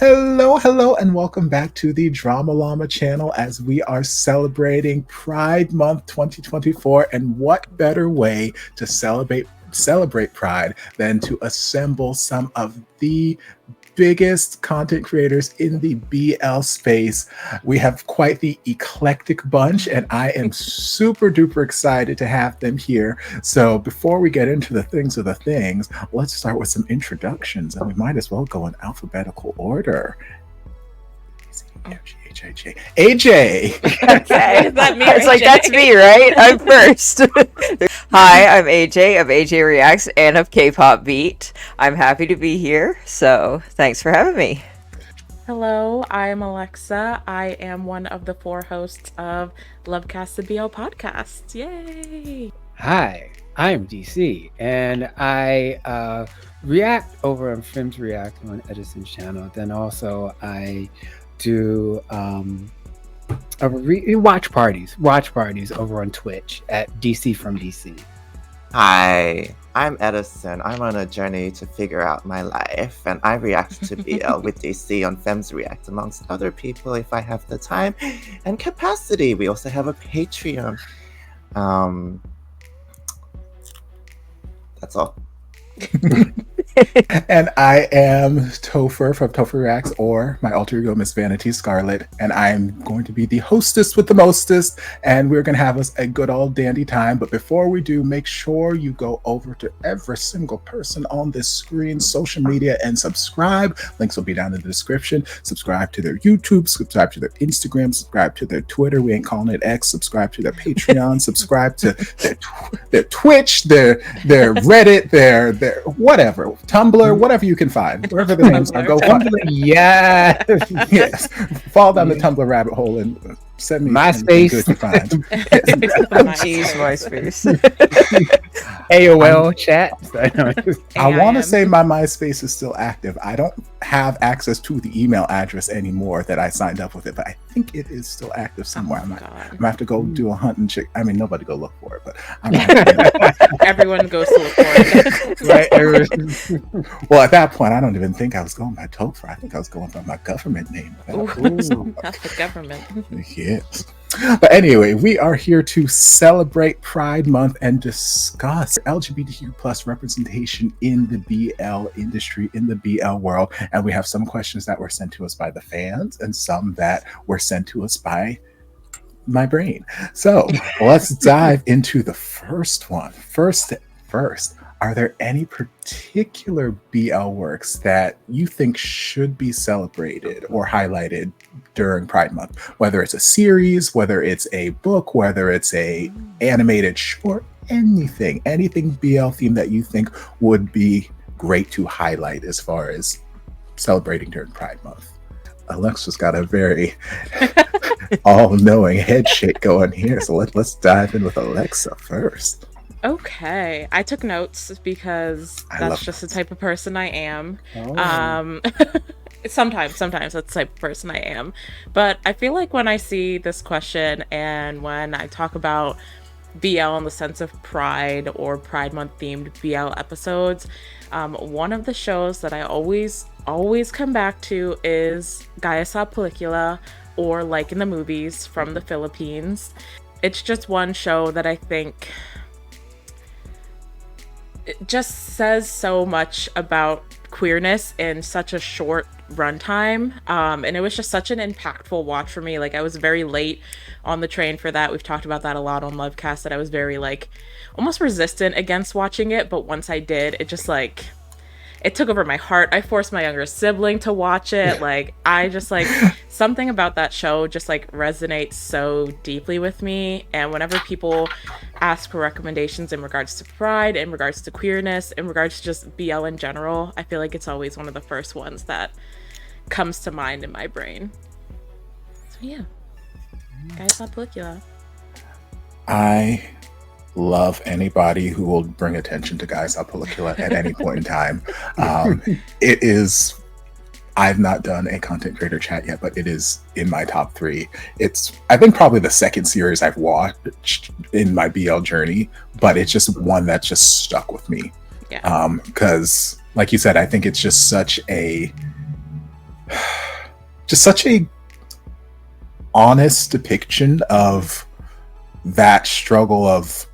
Hello, and welcome back to the Drama Llama channel as we are celebrating Pride Month 2024. And what better way to celebrate Pride than to assemble some of the biggest content creators in the BL space. We have quite the eclectic bunch, and I am super duper excited to have them here. So before we get into the things of the things, let's start with some introductions, and we might as well go in alphabetical order. AJ. Okay, that me. It's like, that's me, right? I'm first. Hi, I'm AJ of AJ Reacts and of K-Pop Beat. I'm happy to be here, so thanks for having me. Hello, I'm Alexa. I am one of the 4 hosts of Lovecast the BL podcast. Yay! Hi, I'm DC, and I react over on Films React on Edison's channel. Then also I do watch parties over on Twitch at DC from DC. Hi, I'm Edison. I'm on a journey to figure out my life, and I react to BL with DC on Femmes React, amongst other people, if I have the time and capacity. We also have a Patreon. That's all. And I am Topher from Topher Reacts, or my alter ego, Miss Vanity Scarlet, and I'm going to be the hostess with the mostest, and we're going to have us a good old dandy time. But before we do, make sure you go over to every single person on this screen, social media, and subscribe. Links will be down in the description. Subscribe to their YouTube, subscribe to their Instagram, subscribe to their Twitter. We ain't calling it X. Subscribe to their Patreon, subscribe to their Twitch, their Reddit, their whatever. Tumblr, whatever you can find, wherever the names are, go find it. Yes, fall down the Tumblr rabbit hole and send me MySpace. Good to find. Jeez, MySpace. AOL chat. I want to say my MySpace is still active. I don't have access to the email address anymore that I signed up with it, but I think it is still active somewhere. I'm gonna have to go do a hunt and check. I mean, nobody go look for it, but Everyone goes to look for it. Right. Well, at that point, I don't even think I was going by Topher. I think I was going by my government name. Ooh, not the government. Yes. But anyway, we are here to celebrate Pride Month and discuss LGBTQ plus representation in the BL industry, in the BL world. And we have some questions that were sent to us by the fans and some that were sent to us by my brain. So let's dive into the first one. First, are there any particular BL works that you think should be celebrated or highlighted during Pride Month? Whether it's a series, whether it's a book, whether it's a animated short, anything BL themed that you think would be great to highlight as far as celebrating during Pride Month. Alexa's got a very all-knowing head shake going here, so let's dive in with Alexa first. Okay, I took notes because that's just the type of person I am. Oh. Sometimes that's the type of person I am. But I feel like when I see this question and when I talk about BL in the sense of Pride or Pride Month themed BL episodes, one of the shows that I always come back to is Gaia Sa Pelikula, or Like in the Movies from the Philippines. It's just one show that I think it just says so much about queerness in such a short runtime, and it was just such an impactful watch for me. Like, I was very late on the train for that. We've talked about that a lot on Lovecast, that I was very almost resistant against watching it, but once I did, it just it took over my heart. I forced my younger sibling to watch it. I just something about that show just resonates so deeply with me. And whenever people ask for recommendations in regards to Pride, in regards to queerness, in regards to just BL in general, I feel like it's always one of the first ones that comes to mind in my brain. So yeah, Gaia Sa Pelikula. I love anybody who will bring attention to Gaia Sa Pelikula at any point in time. It is, I've not done a content creator chat yet, but it is in my top 3. It's, I think, probably the second series I've watched in my BL journey, but it's just one that's just stuck with me. Yeah. Because, like you said, I think it's just such a just such a honest depiction of that struggle of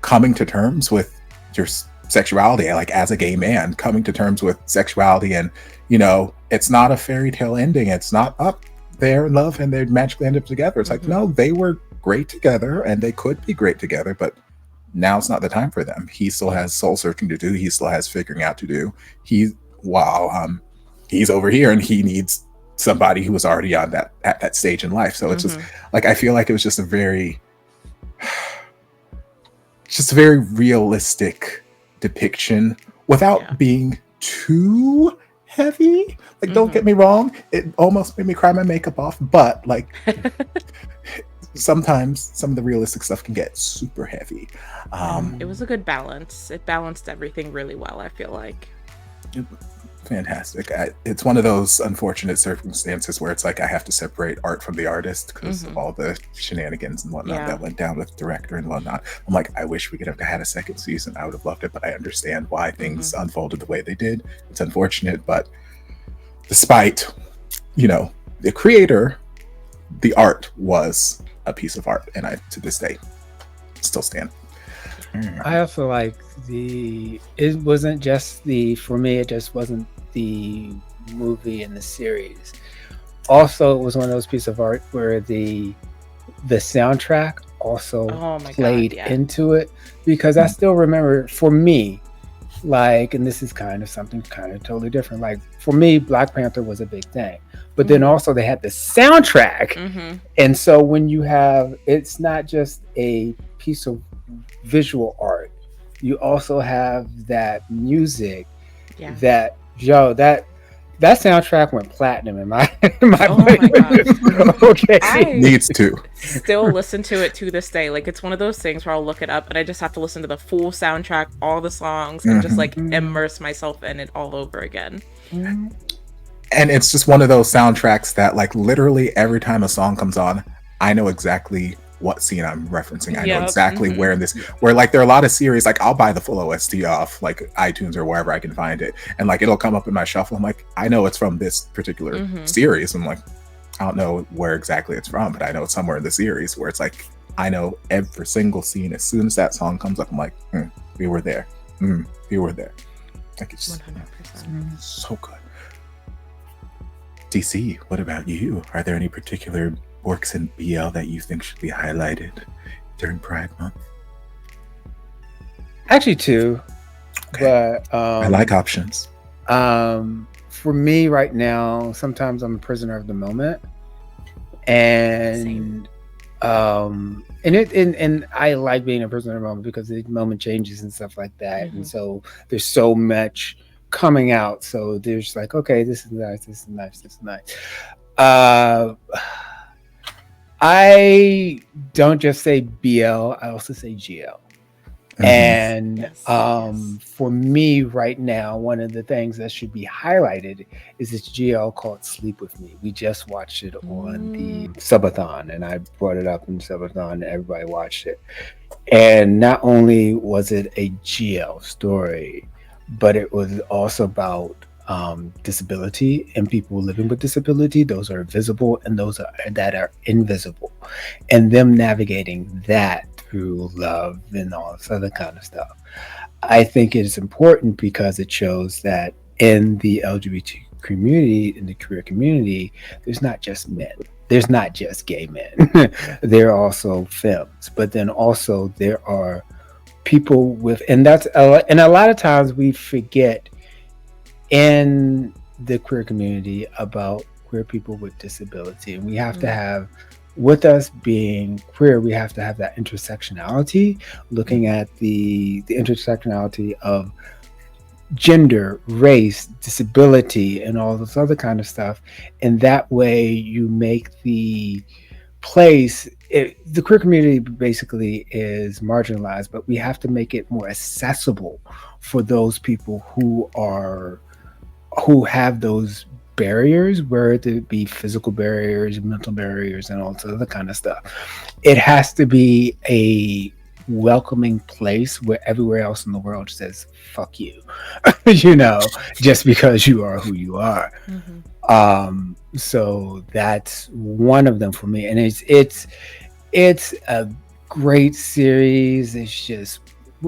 coming to terms with your sexuality, like as a gay man, coming to terms with sexuality, and it's not a fairy tale ending. It's not up there in love and they magically end up together. It's like, no, they were great together and they could be great together, but now's not the time for them. He still has soul searching to do. He still has figuring out to do. He's over here and he needs somebody who was already on that stage in life. So it's just like, I feel like it was just a very realistic depiction without being too heavy. Like, don't get me wrong, it almost made me cry my makeup off, but like sometimes some of the realistic stuff can get super heavy. It was a good balance. It balanced everything really well, I feel like. Fantastic. It's one of those unfortunate circumstances where it's like I have to separate art from the artist because of all the shenanigans and whatnot that went down with director and whatnot. I'm like, I wish we could have had a second season. I would have loved it, but I understand why things unfolded the way they did. It's unfortunate, but despite, the creator, the art was a piece of art, and I, to this day, still stand. I also like it wasn't just for me, it just wasn't the movie and the series. Also, it was one of those pieces of art where the soundtrack also played into it, because I still remember, for me, like, and this is kind of something kind of totally different. Like, for me, Black Panther was a big thing, but then also they had the soundtrack. And so when you have, it's not just a piece of visual art, you also have that music that soundtrack went platinum in my okay. Needs to still listen to it to this day. Like, it's one of those things where I'll look it up and I just have to listen to the full soundtrack, all the songs, and just like immerse myself in it all over again. And it's just one of those soundtracks that, like, literally every time a song comes on, I know exactly what scene I'm referencing. I know exactly where like, there are a lot of series, like, I'll buy the full OST off like iTunes or wherever I can find it, and like it'll come up in my shuffle. I'm like, I know it's from this particular series. I'm like, I don't know where exactly it's from, but I know it's somewhere in the series, where it's like, I know every single scene. As soon as that song comes up, I'm like, we were there. We were there. Like, it's 100%. So good. DC, what about you? Are there any particular works in BL that you think should be highlighted during Pride Month? Actually, two. Okay. But I like options. For me right now, sometimes I'm a prisoner of the moment, and and I like being a prisoner of the moment because the moment changes and stuff like that, and so there's so much coming out. So there's like, okay, this is nice, this is nice, this is nice. I don't just say BL, I also say GL. And for me right now, one of the things that should be highlighted is this GL called Sleep With Me. We just watched it on the subathon, and I brought it up in subathon and everybody watched it. And not only was it a GL story, but it was also about disability and people living with disability. Those are visible and those that are invisible, and them navigating that through love and all this other kind of stuff. I think it is important because it shows that in the LGBT community, in the queer community, there's not just men. There's not just gay men. There are also femmes, but then also there are people with, and a lot of times we forget in the queer community about queer people with disability, and we have to have, with us being queer, we have to have that intersectionality, looking at the intersectionality of gender, race, disability, and all this other kind of stuff. And that way you make the place, the queer community basically is marginalized, but we have to make it more accessible for those people who have those barriers, whether it be physical barriers, mental barriers, and all this other kind of stuff. It has to be a welcoming place where everywhere else in the world says fuck you, just because you are who you are. So that's one of them for me, and it's a great series.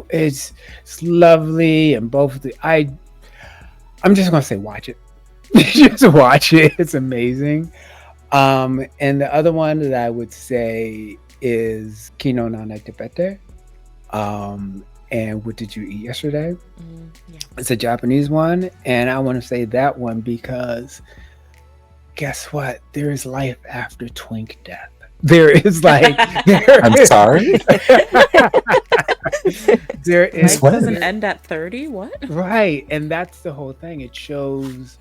It's lovely, and both the I'm just gonna say watch it. Just watch it. It's amazing. And the other one that I would say is Kino no Netepete. And What Did You Eat Yesterday? Yeah. It's a Japanese one, and I want to say that one because guess what? There is life after twink death. There is I'm sorry. There is Life what? doesn't end at 30. What? right, and that's the whole thing. It shows.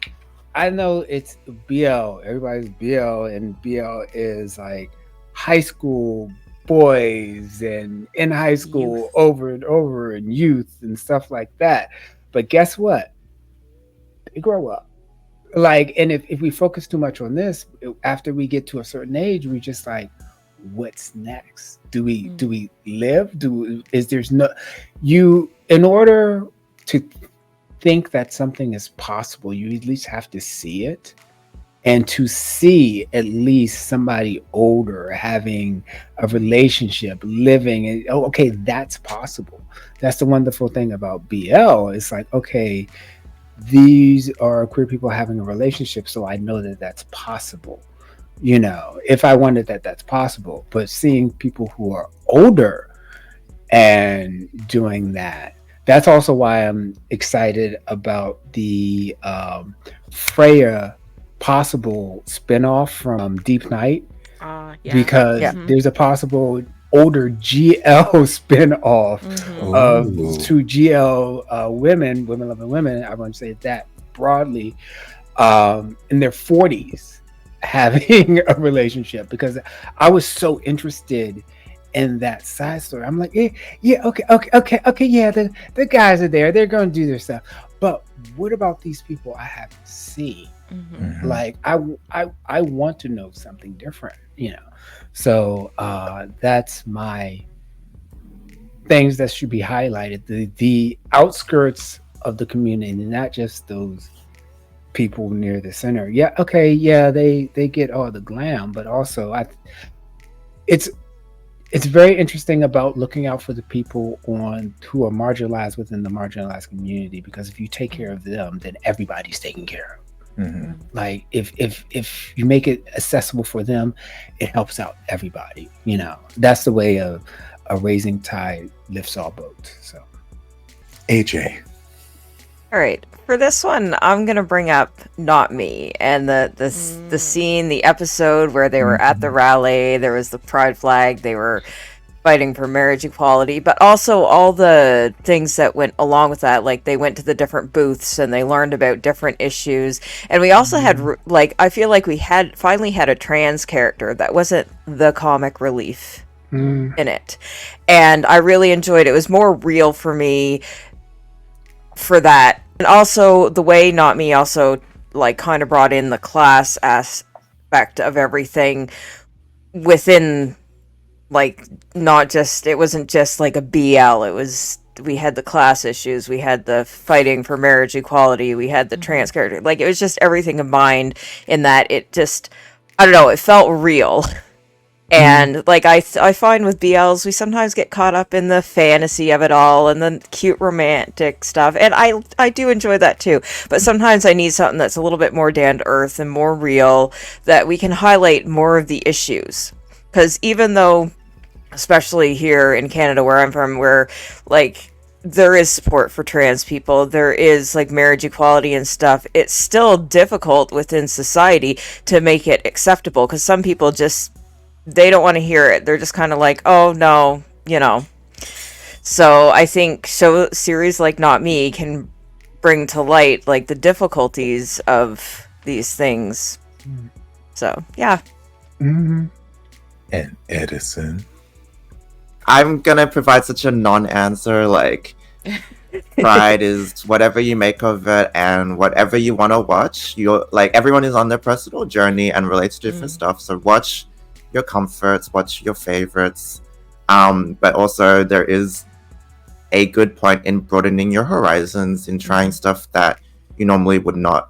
I know it's BL. Everybody's BL, and BL is like high school boys and in high school Youth. over and over and youth and stuff like that. But guess what? They grow up. Like, and if we focus too much on this, after we get to a certain age, we just like, what's next? Do we live? Is there's no you in order to think that something is possible, you at least have to see it. And to see at least somebody older having a relationship, living, and oh, okay, that's possible. That's the wonderful thing about BL. It's like, okay, these are queer people having a relationship, so I know that that's possible. You know, if I wanted that, that's possible. But seeing people who are older and doing that, that's also why I'm excited about the Freya possible spinoff from Deep Night, Yeah. because Yeah. there's a possible older GL spinoff Mhm. of Ooh. two GL women loving women. I want to say that broadly, in their 40s having a relationship, because I was so interested in that side story. I'm like, yeah, okay, yeah, the guys are there, they're going to do their stuff, but what about these people I haven't seen? Mhm. Mhm. Like, I want to know something different, you know. So that's my things that should be highlighted, the outskirts of the community, not just those people near the center. Yeah, okay, yeah, they get all the glam, but also it's very interesting about looking out for the people who are marginalized within the marginalized community, because if you take care of them, then everybody's taken care of. Mhm. Like, if you make it accessible for them, it helps out everybody. You know, that's the way a raising tide lifts all boats. So AJ. All right, for this one, I'm gonna bring up Not Me and the scene, the episode where they were at the rally. There was the pride flag. They were fighting for marriage equality, but also all the things that went along with that. Like, they went to the different booths and they learned about different issues. And we also had like, I feel like we finally had a trans character that wasn't the comic relief in it, and I really enjoyed it. It was more real for me for that. And also the way Not Me also like kind of brought in the class aspect of everything within, like, not just, it wasn't just like a BL, it was, we had the class issues, we had the fighting for marriage equality, we had the trans character, like, it was just everything combined in that. It just, I don't know, it felt real. And like, I find with BLs, we sometimes get caught up in the fantasy of it all and the cute romantic stuff, and I do enjoy that too. But sometimes I need something that's a little bit more down to earth and more real, that we can highlight more of the issues. Because even though, especially here in Canada where I'm from, where like there is support for trans people, there is like marriage equality and stuff, it's still difficult within society to make it acceptable, because some people just, they don't want to hear it. They're just kind of like, oh no, you know. So I think series like Not Me can bring to light like the difficulties of these things. So yeah. And Edison. I'm gonna provide such a non-answer. Like, Pride is whatever you make of it, and whatever you want to watch. You're like, everyone is on their personal journey and relates to different stuff. So watch your comforts, watch your favorites. But also there is a good point in broadening your horizons, in trying stuff that you normally would not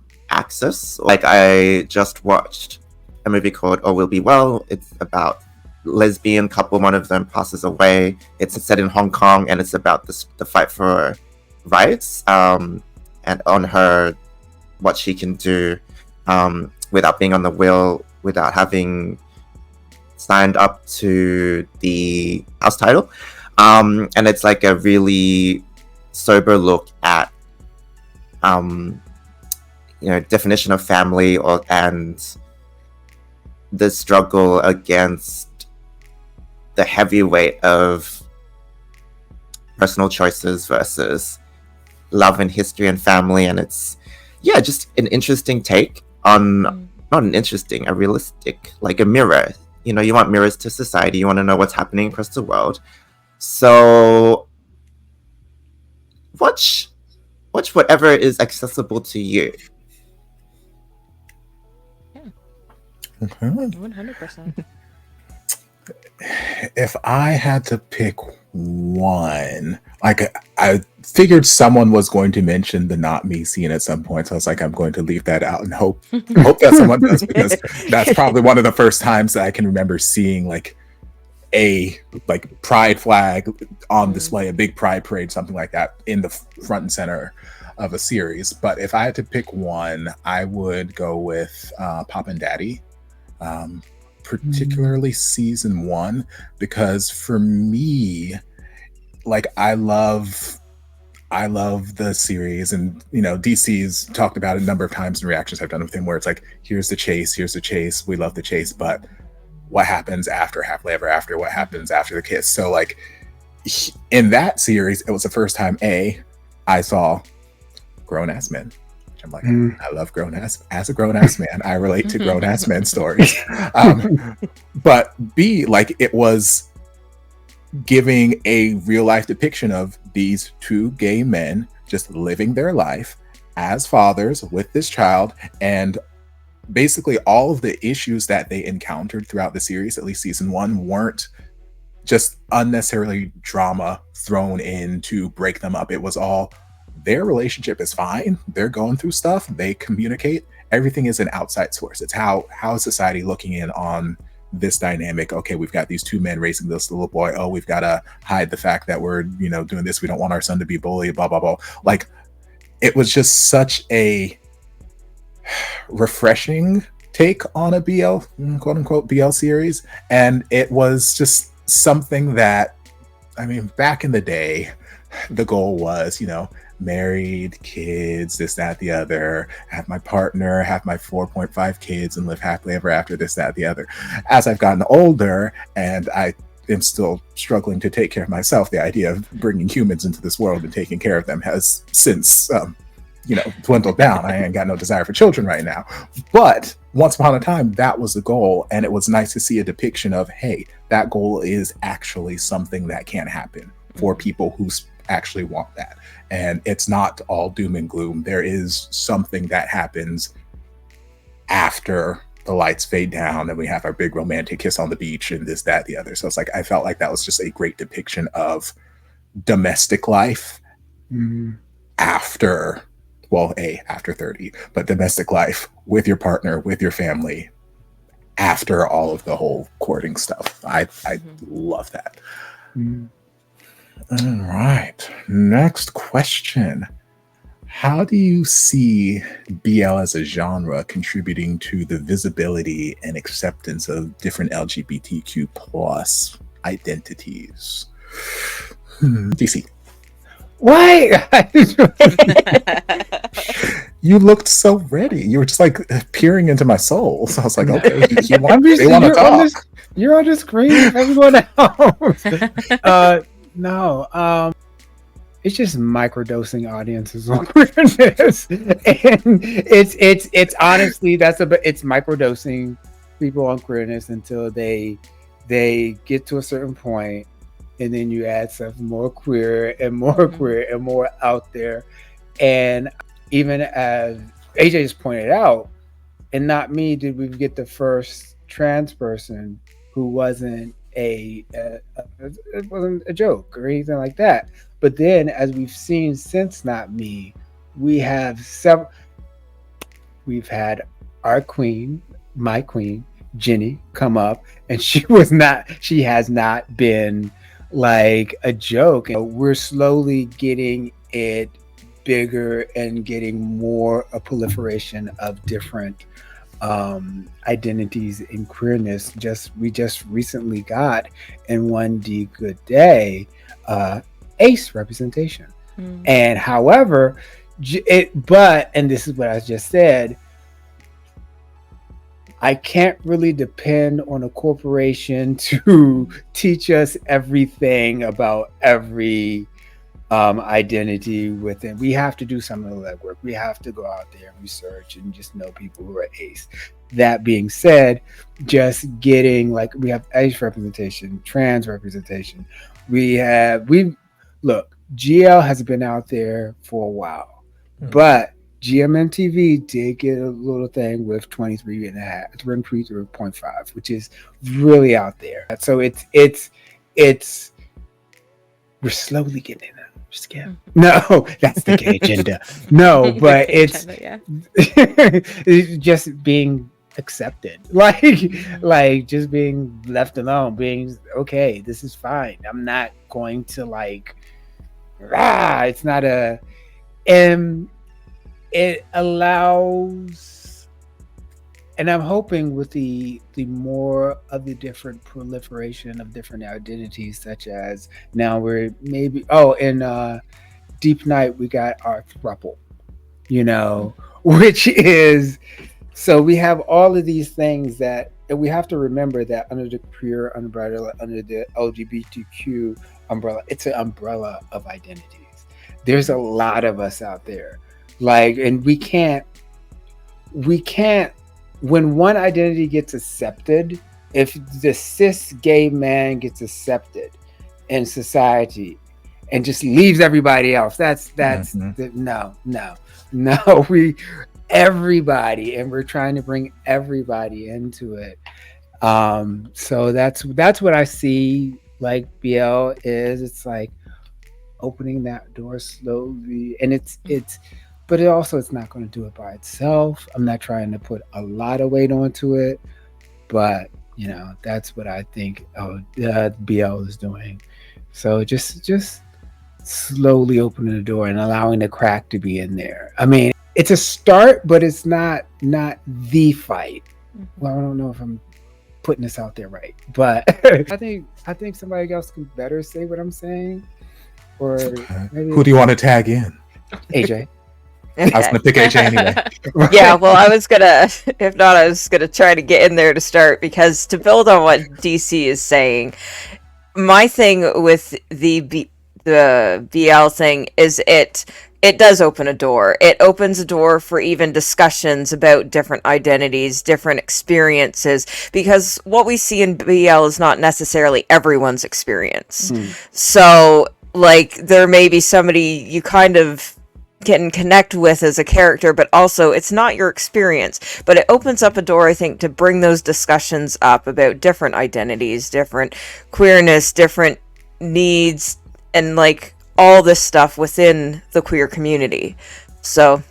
axis. Like, I just watched a movie called All Will Be Well. It's about lesbian couple. One of them passes away. It's set in Hong Kong, and it's about the fight for rights, and on her, what she can do without being on the wheel, without having signed up to the house title. And it's like a really sober look at definition of family, and the struggle against the heavy weight of personal choices versus love and history and family. And it's just an interesting take on, not an interesting, a realistic, like a mirror. You want mirrors to society. You want to know what's happening across the world. So watch whatever is accessible to you. Okay. 100%. If I had to pick one, like, I figured someone was going to mention the Not Me scene at some point, so I was like, I'm going to leave that out and hope that someone does, because that's probably one of the first times that I can remember seeing like a pride flag on display, a big pride parade, something like that, in the front and center of a series. But if I had to pick one, I would go with Pop and Daddy. Particularly season 1, because for me, like, I love the series, and DC's talked about it a number of times in reactions I've done with him, where it's like, here's the chase, we love the chase, but what happens after Happily Ever After? What happens after the kiss? So like, in that series, it was the first time I saw grown-ass men. I'm like, I love as a grown-ass man. I relate to grown-ass men stories. But B, like, it was giving a real-life depiction of these two gay men just living their life as fathers with this child, and basically all of the issues that they encountered throughout the series, at least season 1, weren't just unnecessarily drama thrown in to break them up. It was all, their relationship is fine. They're going through stuff. They communicate. Everything is an outside source. It's how is society looking in on this dynamic? Okay, we've got these two men raising this little boy. Oh, we've got to hide the fact that we're, doing this. We don't want our son to be bullied, blah, blah, blah. Like, it was just such a refreshing take on a BL, quote unquote, BL series. And it was just something that, I mean, back in the day, the goal was, married, kids, this, that, the other, have my partner, have my 4.5 kids, and live happily ever after, this, that, the other. As I've gotten older, and I am still struggling to take care of myself, the idea of bringing humans into this world and taking care of them has since, dwindled down. I ain't got no desire for children right now. But once upon a time, that was the goal, and it was nice to see a depiction of, hey, that goal is actually something that can happen for people who actually want that. And it's not all doom and gloom. There is something that happens after the lights fade down and we have our big romantic kiss on the beach and this, that, the other. So it's like, I felt like that was just a great depiction of domestic life after 30, but domestic life with your partner, with your family, after all of the whole courting stuff. I love that. All right. Next question. How do you see BL as a genre contributing to the visibility and acceptance of different LGBTQ plus identities? DC. Why? You looked so ready. You were just like peering into my soul. So I was like, okay, they want to talk. You're on the screen, everyone else. No, it's just microdosing audiences on queerness, and it's honestly it's microdosing people on queerness until they get to a certain point, and then you add stuff more queer and more queer and more out there. And even as AJ just pointed out, and Not Me, did we get the first trans person who wasn't it wasn't a joke or anything like that. But then, as we've seen since Not Me, we have we've had our queen, my queen, Jenny, come up, and she has not been like a joke. We're slowly getting it bigger and getting more a proliferation of different identities in queerness. We just recently got in One D Good Day ace representation. And however, and this is what I just said, I can't really depend on a corporation to teach us everything about every identity within. We have to do some of the legwork. We have to go out there and research and just know people who are ace. That being said, just getting like, we have ace representation, trans representation. Look, GL has been out there for a while, but GMMTV did get a little thing with 23.5, which is really out there. So it's we're slowly getting it. Just kidding. No, that's the gay agenda. No, but it's just being accepted, like just being left alone, being okay. This is fine. I'm not going to like. It's not a. It allows, and I'm hoping with the more of the different proliferation of different identities, such as now we're maybe in Deep Night we got our throuple, which is, so we have all of these things that, and we have to remember that under the queer umbrella, under the LGBTQ umbrella, it's an umbrella of identities. There's a lot of us out there. And we can't, when one identity gets accepted, if the cis gay man gets accepted in society and just leaves everybody else, that's no, everybody, and we're trying to bring everybody into it. So that's what I see, like BL is, it's like opening that door slowly, and it's but it's not going to do it by itself. I'm not trying to put a lot of weight onto it, but that's what I think BL is doing. So just slowly opening the door and allowing the crack to be in there. I mean, it's a start, but it's not the fight. Well, I don't know if I'm putting this out there right, but I think somebody else can better say what I'm saying. Or maybe who do you want to tag in? AJ. I was gonna pick AJ anyway. Yeah, well, I was gonna try to get in there to start, because to build on what DC is saying, my thing with the BL thing is it does open a door. It opens a door for even discussions about different identities, different experiences, because what we see in BL is not necessarily everyone's experience. So, like, there may be somebody you kind of can connect with as a character, but also it's not your experience. But it opens up a door, I think, to bring those discussions up about different identities, different queerness, different needs, and like all this stuff within the queer community. So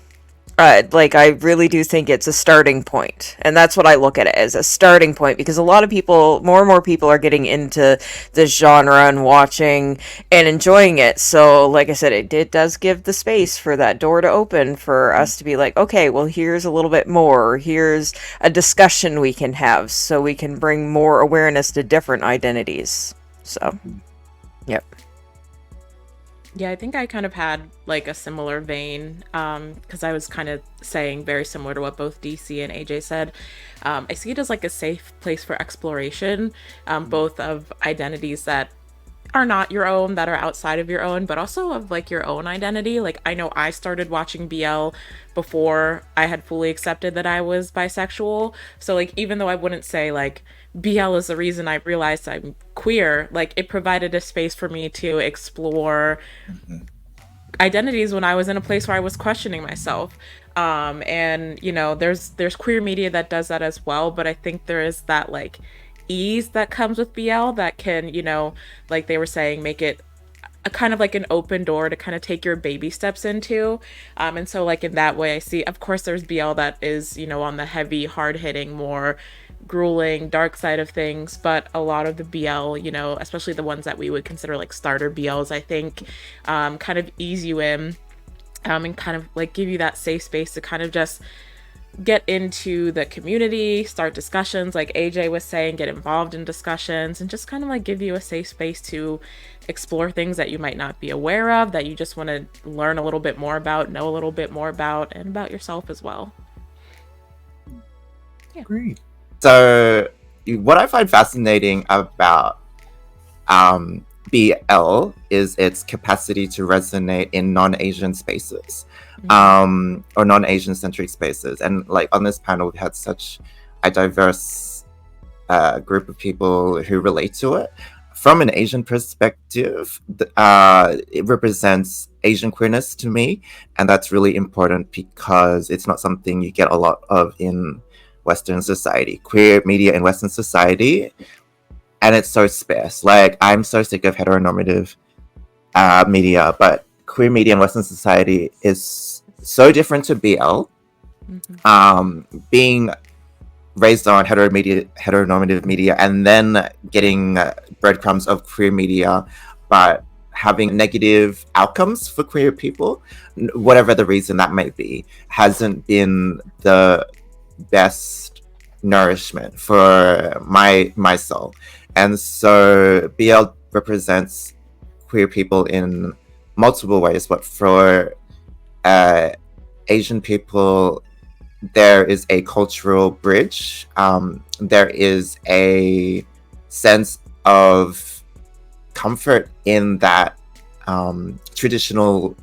I really do think it's a starting point, and that's what I look at it as, a starting point, because a lot of people, more and more people, are getting into this genre and watching and enjoying it. So like I said, it does give the space for that door to open for us to be like, okay, well, here's a little bit more, here's a discussion we can have, so we can bring more awareness to different identities. So yep. Yeah, I think I kind of had like a similar vein, because I was kind of saying very similar to what both DC and AJ said. I see it as like a safe place for exploration, both of identities that are not your own, that are outside of your own, but also of like your own identity. Like, I know I started watching BL before I had fully accepted that I was bisexual. So like, even though I wouldn't say like BL is the reason I realized I'm queer, like, it provided a space for me to explore identities when I was in a place where I was questioning myself. And there's queer media that does that as well, but I think there is that like ease that comes with BL that can, like they were saying, make it a kind of like an open door to kind of take your baby steps into. And so like in that way I see, of course there's BL that is, you know, on the heavy, hard hitting, more grueling, dark side of things, but a lot of the BL, you know, especially the ones that we would consider like starter BLs, I think kind of ease you in and kind of like give you that safe space to kind of just get into the community, start discussions like AJ was saying, get involved in discussions, and just kind of like give you a safe space to explore things that you might not be aware of, that you just want to learn a little bit more about, know a little bit more about, and about yourself as well. Agreed. So, what I find fascinating about BL is its capacity to resonate in non-Asian spaces, or non-Asian centric spaces. And like on this panel, we had such a diverse group of people who relate to it. From an Asian perspective, it represents Asian queerness to me, and that's really important because it's not something you get a lot of in Western society. Queer media in Western society, and it's so sparse. Like, I'm so sick of heteronormative media, but queer media in Western society is so different to BL. Being raised on heteronormative media and then getting breadcrumbs of queer media, but having negative outcomes for queer people, whatever the reason that may be, hasn't been the best nourishment for my soul. And so BL represents queer people in multiple ways, but for Asian people, there is a cultural bridge. There is a sense of comfort in that traditional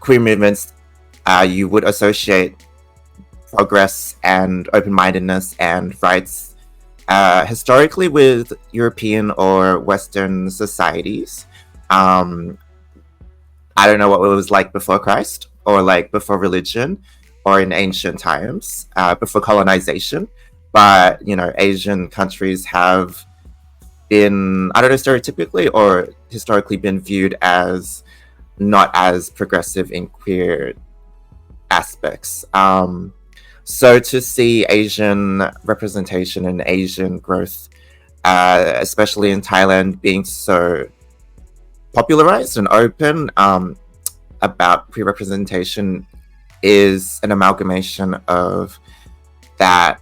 queer movements you would associate progress and open-mindedness and rights historically with European or Western societies. I don't know what it was like before Christ, or like before religion, or in ancient times, before colonization. But, you know, Asian countries have been, I don't know, stereotypically or historically been viewed as not as progressive in queer aspects. So to see Asian representation and Asian growth, especially in Thailand, being so popularized and open about queer representation is an amalgamation of that,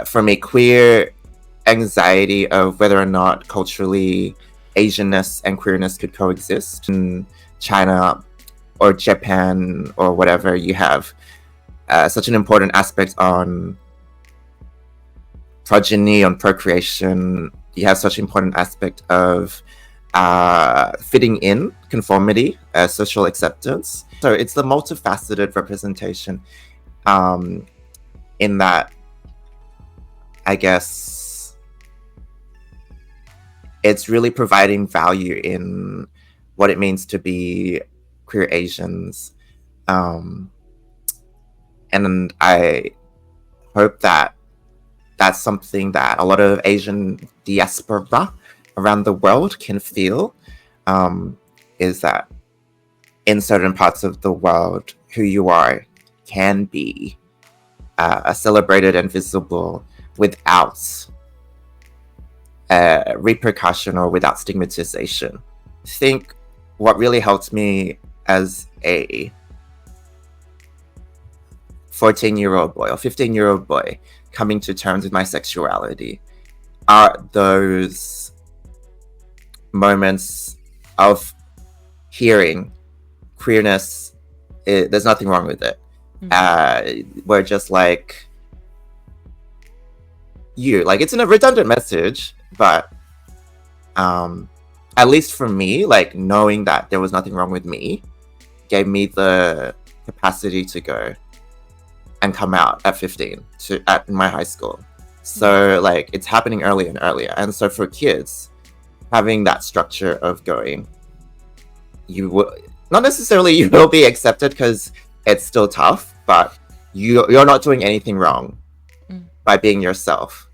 for me, queer anxiety of whether or not culturally Asianness and queerness could coexist. In China or Japan or whatever, you have such an important aspect on progeny, on procreation. You have such an important aspect of fitting in, conformity, social acceptance. So it's the multifaceted representation in that, I guess, it's really providing value in what it means to be queer Asians. And I hope that that's something that a lot of Asian diaspora around the world can feel, is that in certain parts of the world, who you are can be celebrated and visible without repercussion or without stigmatization. I think what really helped me as a 14-year-old boy or 15-year-old boy coming to terms with my sexuality are those moments of hearing queerness, there's nothing wrong with it. We're just like you. Like, it's a redundant message, but at least for me, like, knowing that there was nothing wrong with me gave me the capacity to go and come out at 15 at my high school. So like, it's happening earlier and earlier. And so for kids, having that structure of going, you will not necessarily you will be accepted because it's still tough, but you're not doing anything wrong by being yourself.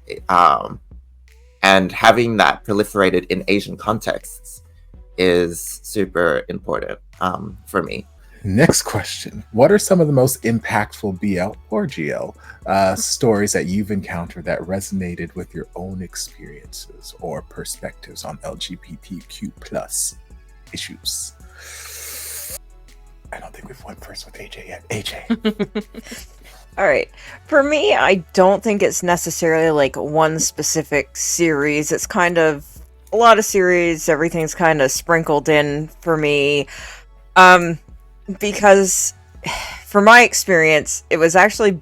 And having that proliferated in Asian contexts is super important for me. Next question. What are some of the most impactful BL or GL stories that you've encountered that resonated with your own experiences or perspectives on LGBTQ plus issues? I don't think we've went first with AJ yet. AJ. All right. For me, I don't think it's necessarily like one specific series. It's kind of a lot of series. Everything's kind of sprinkled in for me. Because from my experience, it was actually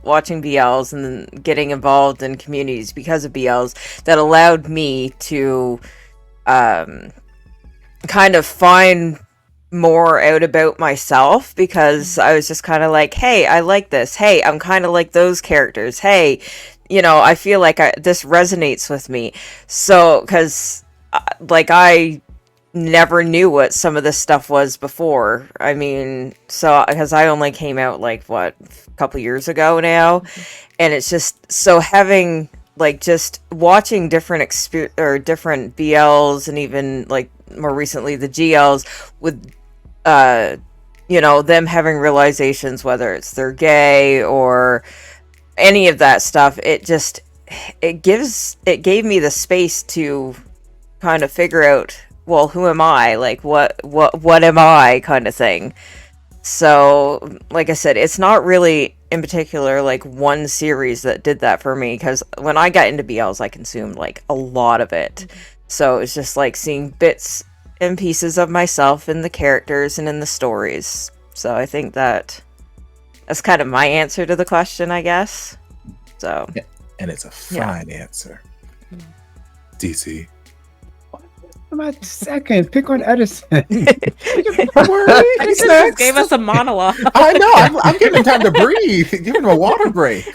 watching BLs and then getting involved in communities because of BLs that allowed me to kind of find more out about myself, because I was just kind of like, hey, I like this. Hey, I'm kind of like those characters. Hey, I feel like this resonates with me. So, because like I never knew what some of this stuff was before. I mean, so because I only came out like a couple years ago now, and it's just so having like just watching different different BLs and even like more recently the GLs with them having realizations, whether it's they're gay or any of that stuff. It gave me the space to kind of figure out, well, who am I? Like, what am I, kind of thing. So, like I said, it's not really in particular like one series that did that for me, because when I got into BLs, I consumed like a lot of it. So it's just like seeing bits and pieces of myself in the characters and in the stories. So I think that's kind of my answer to the question, I guess. So yeah. And it's a fine answer. DC. My second pick on Edison. Don't worry, He just gave us a monologue. I know. I'm giving him time to breathe. Give him a water break.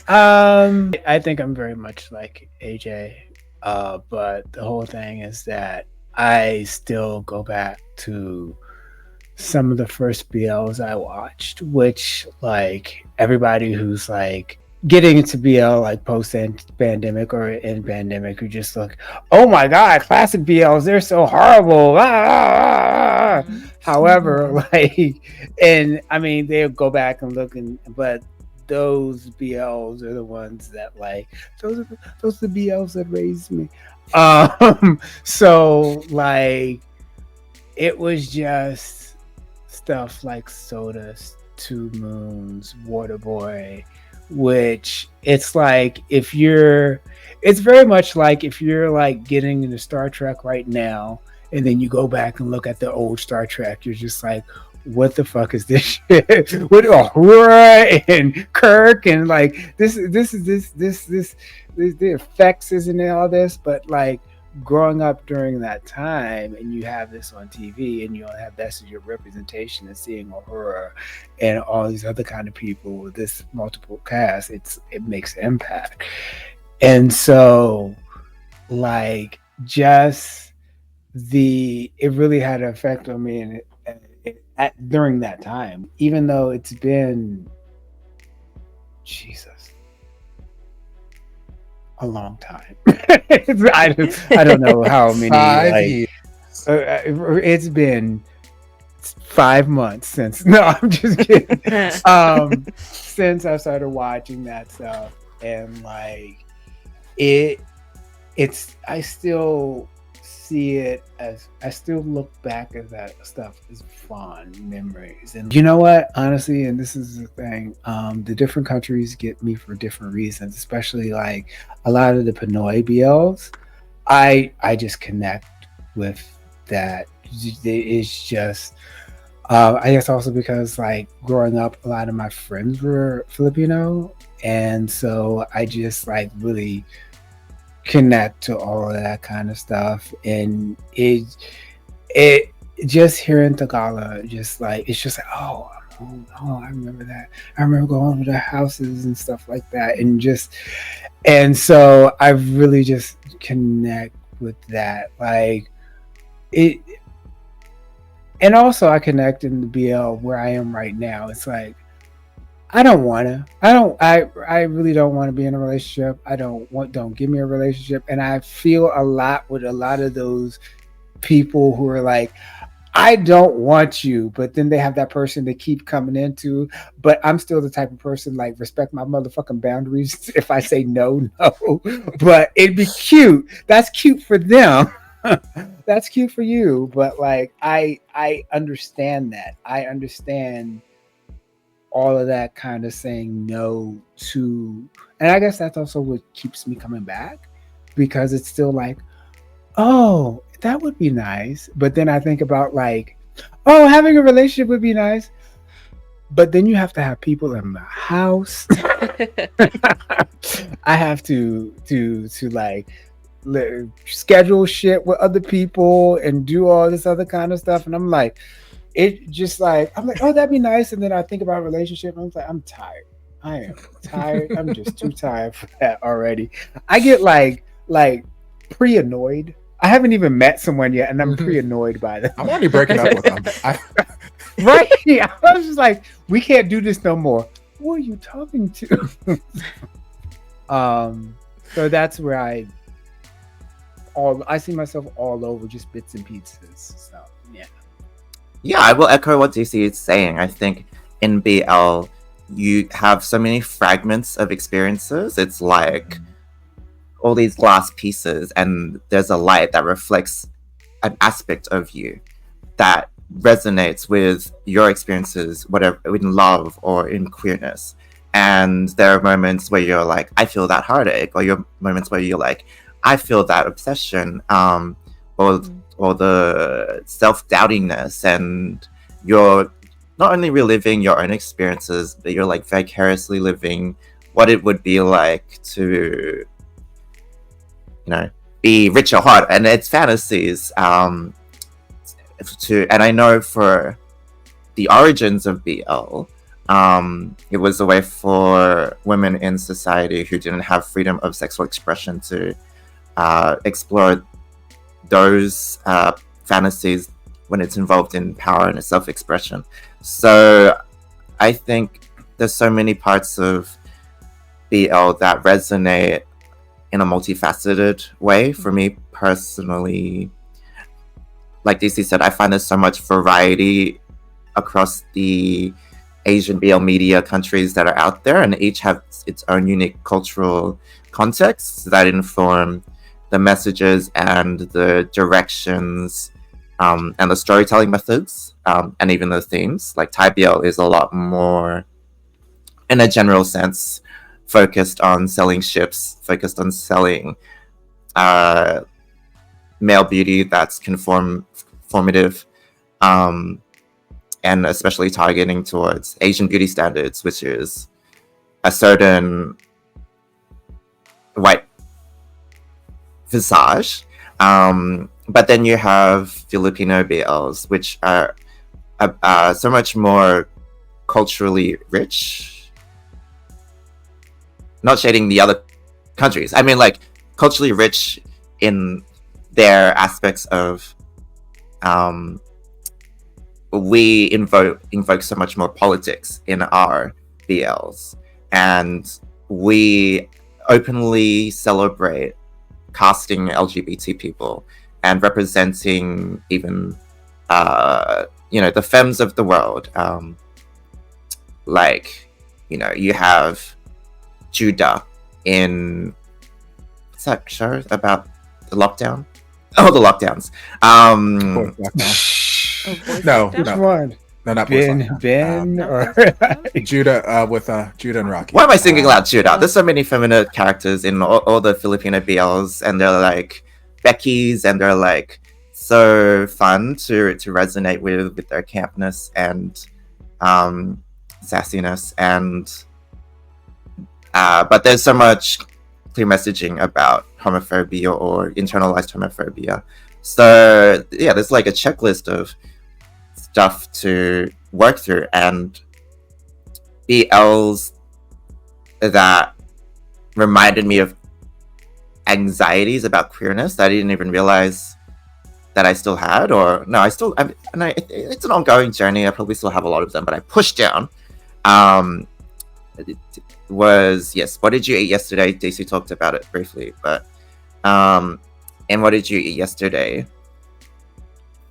I think I'm very much like AJ, but the whole thing is that I still go back to some of the first BLs I watched, which like everybody who's like getting into BL like post pandemic or in pandemic, who just look, oh my god, classic BLs, they're so horrible. However, like, and I mean, they'll go back and look, but those BLs are the ones that like those are the BLs that raised me. So like it was just stuff like Soda, Two Moons, Waterboy, which it's like it's very much like if you're like getting into Star Trek right now and then you go back and look at the old Star Trek, you're just like, what the fuck is this shit? What Uhura and Kirk and like this the effects isn't all this, but like growing up during that time and you have this on TV and you have that's your representation and seeing Uhura and all these other kind of people with this multiple cast, it makes impact. And so like just it really had an effect on me, and during that time, even though it's been a long time. I don't know how many. 5 years. It's been 5 months since. No, I'm just kidding. Since I started watching that stuff, and like it's I still see it as, I still look back at that stuff as fond memories. And you know what, honestly, and this is the thing, the different countries get me for different reasons, especially like a lot of the Pinoy BLs. I just connect with that. It's just I guess also because like growing up, a lot of my friends were Filipino, and so I just like really connect to all of that kind of stuff. And it just hearing Tagalog, just like it's just like, oh I remember that. I remember going to their houses and stuff like that, and so I really just connect with that, like it. And also I connect in the BL where I am right now. It's like I don't want to. I really don't want to be in a relationship. Don't give me a relationship. And I feel a lot with a lot of those people who are like, I don't want you, but then they have that person they keep coming into. But I'm still the type of person like respect my motherfucking boundaries. If I say no, no. But it'd be cute. That's cute for them. That's cute for you. But like I understand that. I understand all of that kind of saying no to, and I guess that's also what keeps me coming back, because it's still like, oh, that would be nice. But then I think about like, oh, having a relationship would be nice. But then you have to have people in the house. I have to like schedule shit with other people and do all this other kind of stuff. And I'm like, it just like, I'm like, oh, that'd be nice. And then I think about a relationship. And I'm like, I'm tired. I am tired. I'm just too tired for that already. I get like pre-annoyed. I haven't even met someone yet, and I'm pre-annoyed by them. I'm already breaking up with them. Right? Yeah. I was just like, we can't do this no more. Who are you talking to? So that's where I see myself all over, just bits and pieces. So yeah. Yeah, I will echo what DC is saying. I think in BL, you have so many fragments of experiences. It's like all these glass pieces, and there's a light that reflects an aspect of you that resonates with your experiences, whatever, in love or in queerness. And there are moments where you're like, I feel that heartache, or your moments where you're like, I feel that obsession, or the self-doubtingness, and you're not only reliving your own experiences, but you're like vicariously living what it would be like to, be rich or hot, and it's fantasies. And I know for the origins of BL, it was a way for women in society who didn't have freedom of sexual expression to explore those fantasies when it's involved in power and self-expression. So I think there's so many parts of BL that resonate in a multifaceted way. For me personally, like DC said, I find there's so much variety across the Asian BL media countries that are out there, and each have its own unique cultural contexts that inform the messages and the directions, and the storytelling methods, and even the themes. Like Thai BL is a lot more, in a general sense, focused on selling ships, focused on selling male beauty that's conformative, and especially targeting towards Asian beauty standards, which is a certain white visage. But then you have Filipino BLs, which are so much more culturally rich. Not shading the other countries. I mean, like, culturally rich in their aspects of we invoke so much more politics in our BLs, and we openly celebrate casting LGBT people and representing even the femmes of the world. You have Judah in, what's that show about the lockdown? Oh, the lockdowns. No, Which no, one? no, not Boys Lockdown. Ben, or Judah with Judah and Rocky. Why am I singing loud Judah? There's so many feminine characters in all the Filipino BLs, and they're like Becky's, and they're like so fun to resonate with their campness and sassiness, and but there's so much clear messaging about homophobia or internalized homophobia. So yeah, there's like a checklist of stuff to work through, and BLs that reminded me of anxieties about queerness that I didn't even realize that I still had, or no, it's an ongoing journey. I probably still have a lot of them, but I pushed down. was, yes, what did you eat yesterday? DC talked about it briefly, but and what did you eat yesterday?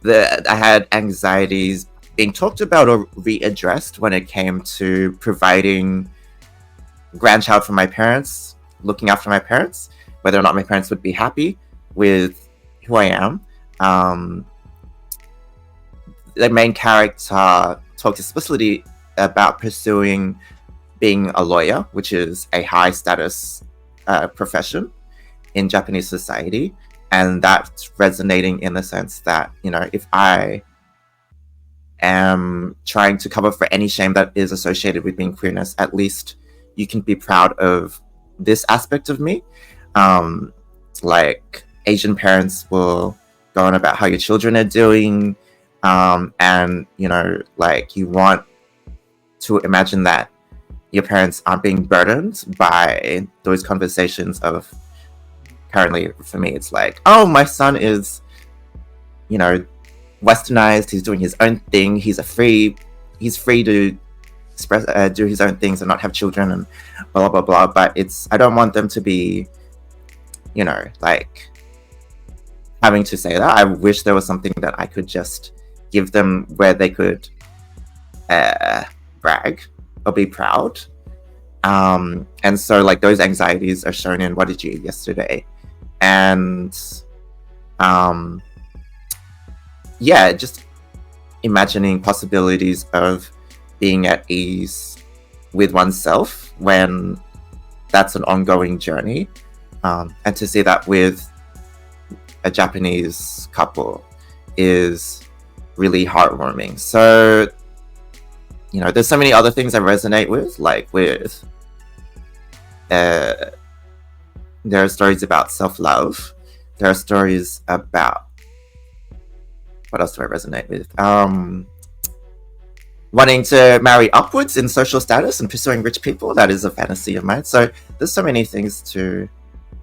I had anxieties being talked about or readdressed when it came to providing grandchild for my parents, looking after my parents, whether or not my parents would be happy with who I am. The main character talked explicitly about pursuing being a lawyer, which is a high status profession in Japanese society. And that's resonating in the sense that, you know, if I am trying to cover for any shame that is associated with being queerness, at least you can be proud of this aspect of me. Like Asian parents will go on about how your children are doing, and you know, like you want to imagine that your parents aren't being burdened by those conversations of, currently for me it's like, oh, my son is, you know, westernized, he's doing his own thing, he's free to express, do his own things and not have children and blah blah blah. But it's, I don't want them to be, you know, like having to say that. I wish there was something that I could just give them where they could brag or be proud. And so like those anxieties are shown in what did you eat yesterday. And yeah, just imagining possibilities of being at ease with oneself when that's an ongoing journey, and to see that with a Japanese couple is really heartwarming. So, you know, there's so many other things I resonate with, like with there are stories about self-love, there are stories about, what else do I resonate with? Wanting to marry upwards in social status and pursuing rich people, that is a fantasy of mine. So there's so many things to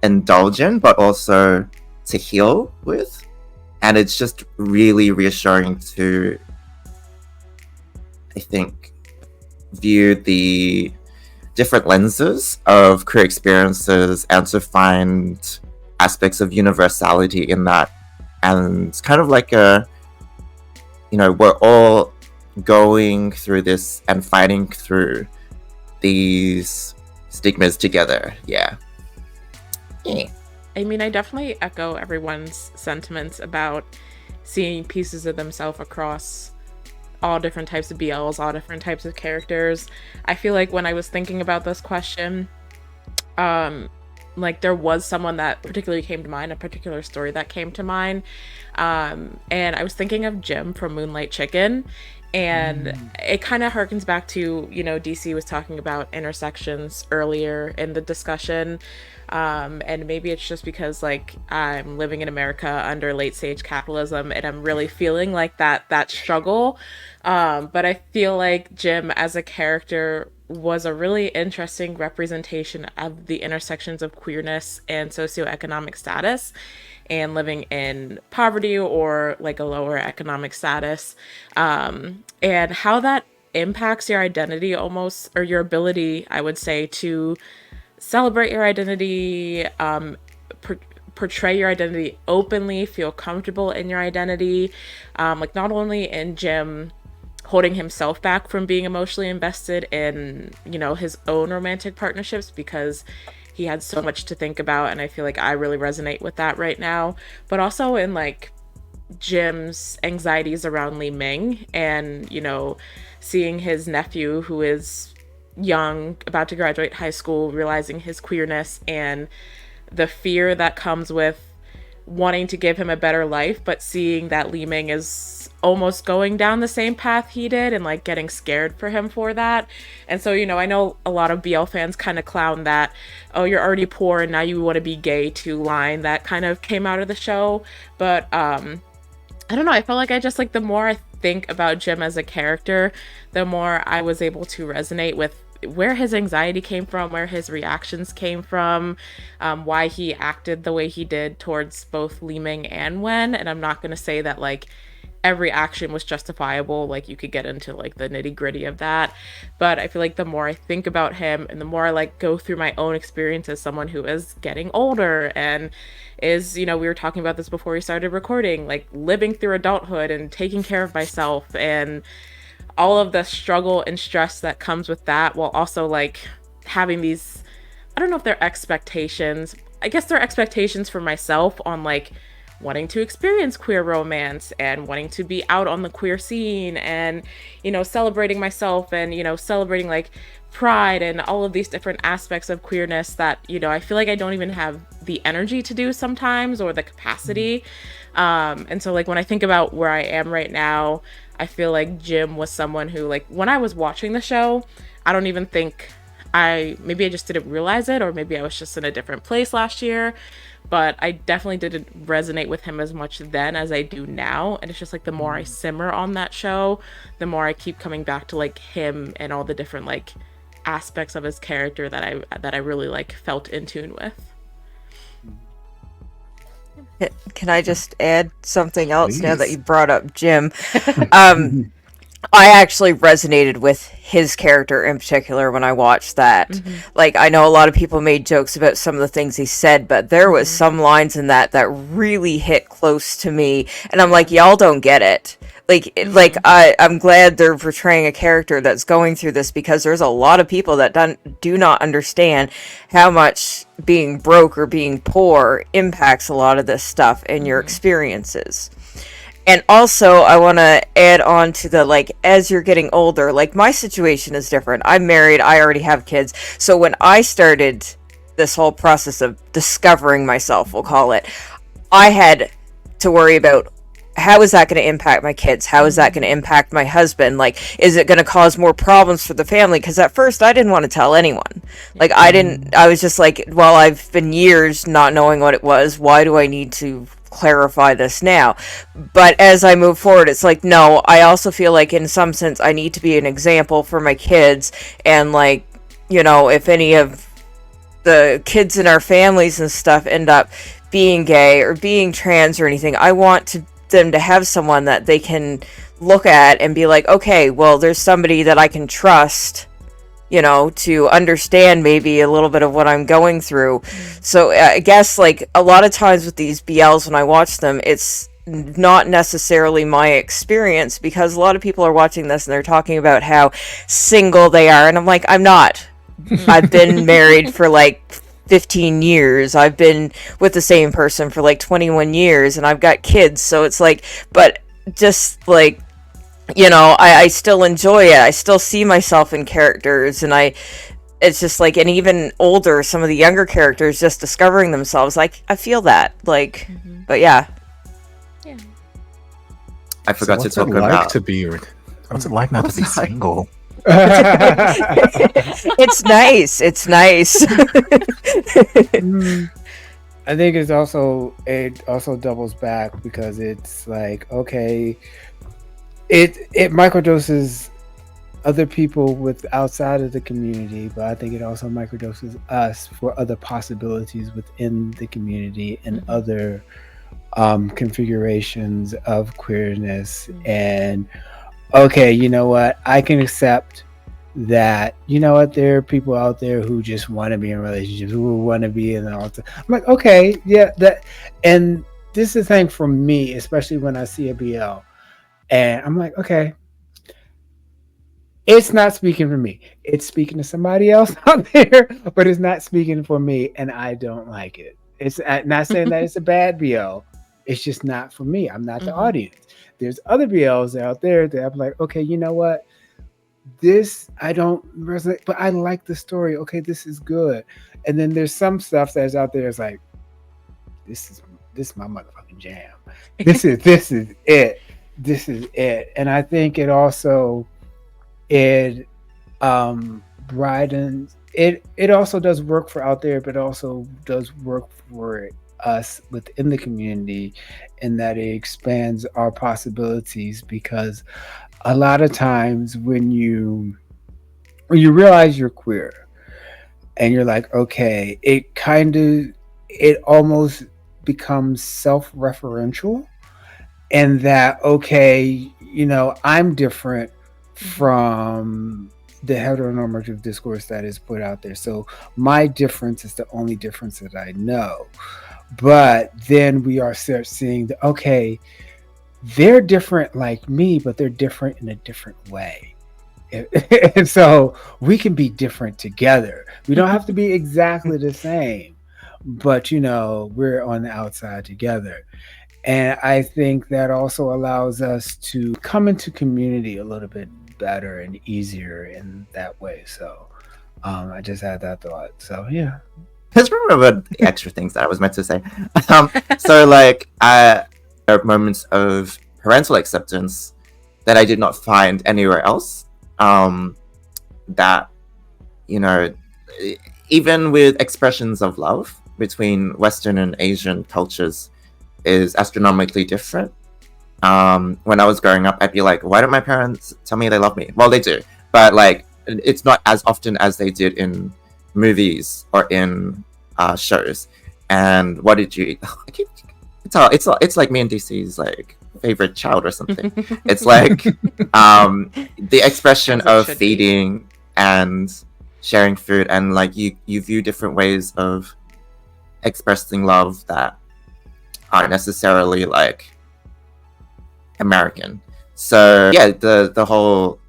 indulge in, but also to heal with. And it's just really reassuring to, I think, view the different lenses of queer experiences and to find aspects of universality in that. And it's kind of like a, you know, we're all going through this and fighting through these stigmas together. Yeah. I mean, I definitely echo everyone's sentiments about seeing pieces of themselves across all different types of BLs, all different types of characters. I feel like when I was thinking about this question, like there was someone that particularly came to mind, a particular story that came to mind. And I was thinking of Jim from Moonlight Chicken. And it kind of harkens back to, you know, DC was talking about intersections earlier in the discussion. And maybe it's just because like I'm living in America under late stage capitalism and I'm really feeling like that struggle. But I feel like Jim as a character was a really interesting representation of the intersections of queerness and socioeconomic status and living in poverty or like a lower economic status, and how that impacts your identity almost, or your ability, I would say, to celebrate your identity, portray your identity openly, feel comfortable in your identity, like not only in Jim holding himself back from being emotionally invested in, you know, his own romantic partnerships because he had so much to think about, and I feel like I really resonate with that right now, but also in like Jim's anxieties around Li Ming and, you know, seeing his nephew who is young, about to graduate high school, realizing his queerness and the fear that comes with wanting to give him a better life, but seeing that Li Ming is almost going down the same path he did and like getting scared for him for that. And so, you know, I know a lot of BL fans kind of clown that, oh, you're already poor and now you want to be gay too line that kind of came out of the show. But I don't know, I felt like I just like, the more I think about Jim as a character, the more I was able to resonate with where his anxiety came from, where his reactions came from, why he acted the way he did towards both Li Ming and Wen. And I'm not going to say that like every action was justifiable. Like, you could get into like the nitty gritty of that, but I feel like the more I think about him and the more I like go through my own experience as someone who is getting older and is, you know, we were talking about this before we started recording, like living through adulthood and taking care of myself and all of the struggle and stress that comes with that, while also like having these, I don't know if they're expectations, I guess they're expectations for myself on like wanting to experience queer romance and wanting to be out on the queer scene and, you know, celebrating myself and, you know, celebrating like pride and all of these different aspects of queerness that, you know, I feel like I don't even have the energy to do sometimes, or the capacity. And so like when I think about where I am right now, I feel like Jim was someone who, like, when I was watching the show, I don't even think maybe I just didn't realize it, or maybe I was just in a different place last year, but I definitely didn't resonate with him as much then as I do now. And it's just like the more I simmer on that show, the more I keep coming back to like him and all the different like aspects of his character that I really like felt in tune with. Can I just add something else now that Please. you brought up Jim? I actually resonated with his character in particular when I watched that. Like, I know a lot of people made jokes about some of the things he said, but there was some lines in that really hit close to me, and I'm like, y'all don't get it. Like I'm glad they're portraying a character that's going through this, because there's a lot of people that do not understand how much being broke or being poor impacts a lot of this stuff in your experiences. And also, I want to add on to the, like, as you're getting older, like, my situation is different. I'm married, I already have kids. So when I started this whole process of discovering myself, we'll call it, I had to worry about, how is that going to impact my kids? How is that going to impact my husband? Like, is it going to cause more problems for the family? Because at first I didn't want to tell anyone. Like, I was just like, well, I've been years not knowing what it was. Why do I need to clarify this now? But as I move forward, it's like, no, I also feel like in some sense I need to be an example for my kids. And like, you know, if any of the kids in our families and stuff end up being gay or being trans or anything, I want them to have someone that they can look at and be like, okay, well, there's somebody that I can trust, you know, to understand maybe a little bit of what I'm going through. So I guess, like, a lot of times with these BLs, when I watch them, it's not necessarily my experience, because a lot of people are watching this and they're talking about how single they are, and I'm like, I'm not. I've been married for like 15 years. I've been with the same person for like 21 years, and I've got kids. So it's like, but just like, you know, I still enjoy it. I still see myself in characters, and it's just like, and even older, some of the younger characters just discovering themselves, like, I feel that, like, but yeah. I forgot to what's talk it like about. to be? What's it like not to be What's it like? single? It's nice. It's nice. I think it also doubles back, because it's like, okay, it microdoses other people with outside of the community, but I think it also microdoses us for other possibilities within the community and other configurations of queerness. And okay, you know what, I can accept that, you know what, there are people out there who just want to be in relationships, who want to be in an altar. I'm like, okay, yeah, that. And this is the thing for me, especially when I see a BL, and I'm like, okay, it's not speaking for me. It's speaking to somebody else out there, but it's not speaking for me, and I don't like it. It's not saying that it's a bad BL. It's just not for me. I'm not the audience. There's other BLs out there that I'm like, okay, you know what? This, I don't resonate, but I like the story. Okay, this is good. And then there's some stuff that's out there that's like, this is my motherfucking jam. This is it. This is it. And I think it also brightens it also does work for out there, but also does work for us within the community, in that it expands our possibilities. Because a lot of times when you realize you're queer and you're like, okay, it almost becomes self-referential, and that, okay, I'm different from the heteronormative discourse that is put out there. So my difference is the only difference that I know. But then we are seeing that, okay, they're different like me, but they're different in a different way. And so we can be different together. We don't have to be exactly the same, but we're on the outside together. And I think that also allows us to come into community a little bit better and easier in that way. So I just had that thought. So yeah. Just remember the extra things that I was meant to say. So like there are moments of parental acceptance that I did not find anywhere else. That even with expressions of love between Western and Asian cultures is astronomically different. When I was growing up, I'd be like, why don't my parents tell me they love me? Well, they do, but like it's not as often as they did in movies or in shows. And what did you it's like me and DC's like favorite child or something. It's like the expression of feeding and sharing food, and like you view different ways of expressing love that aren't necessarily like American. So yeah, the whole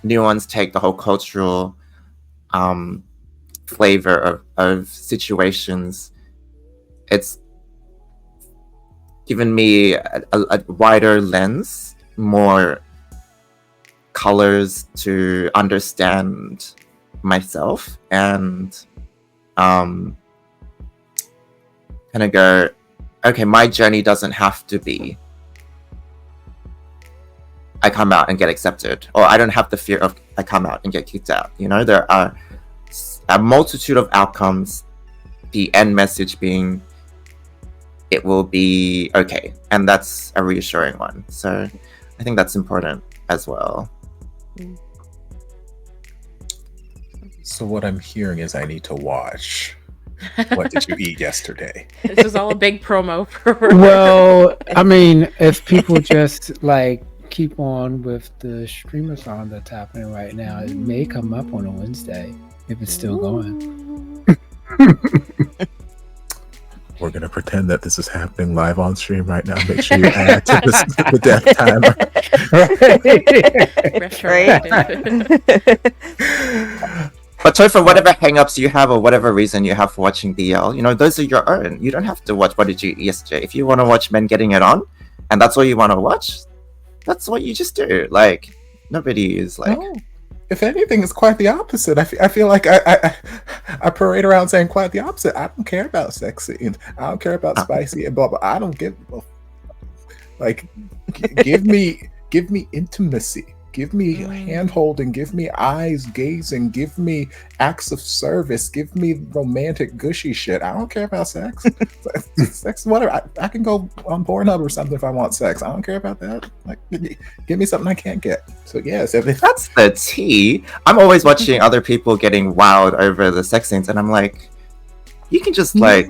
nuance take, the whole cultural flavor of situations, it's given me a wider lens, more colors to understand myself, and kind of go, okay, my journey doesn't have to be I come out and get accepted, or I don't have the fear of I come out and get kicked out. There are a multitude of outcomes, the end message being it will be okay, and that's a reassuring one. So I think that's important as well. So what I'm hearing is I need to watch What Did You Eat Yesterday? This is all a big promo for Well, I mean, if people just like keep on with the streamathon that's happening right now, it may come up on a Wednesday if it's still going. We're going to pretend that this is happening live on stream right now. Make sure you add to the death timer. But so for whatever hang-ups you have or whatever reason you have for watching BL, those are your own. You don't have to watch What Did You Eat Yesterday. If you want to watch Men Getting It On, and that's all you want to watch, that's what you just do. Like, nobody is like... No. If anything, it's quite the opposite. I feel like I parade around saying quite the opposite. I don't care about sex scenes. I don't care about spicy and blah blah. I don't give like give me intimacy. Give me hand holding. Give me eyes gazing. Give me acts of service. Give me romantic gushy shit. I don't care about sex. Sex, whatever. I can go on Pornhub or something if I want sex. I don't care about that. Like, give me something I can't get. So yes, if that's the tea. I'm always watching other people getting wild over the sex scenes, and I'm like, you can just like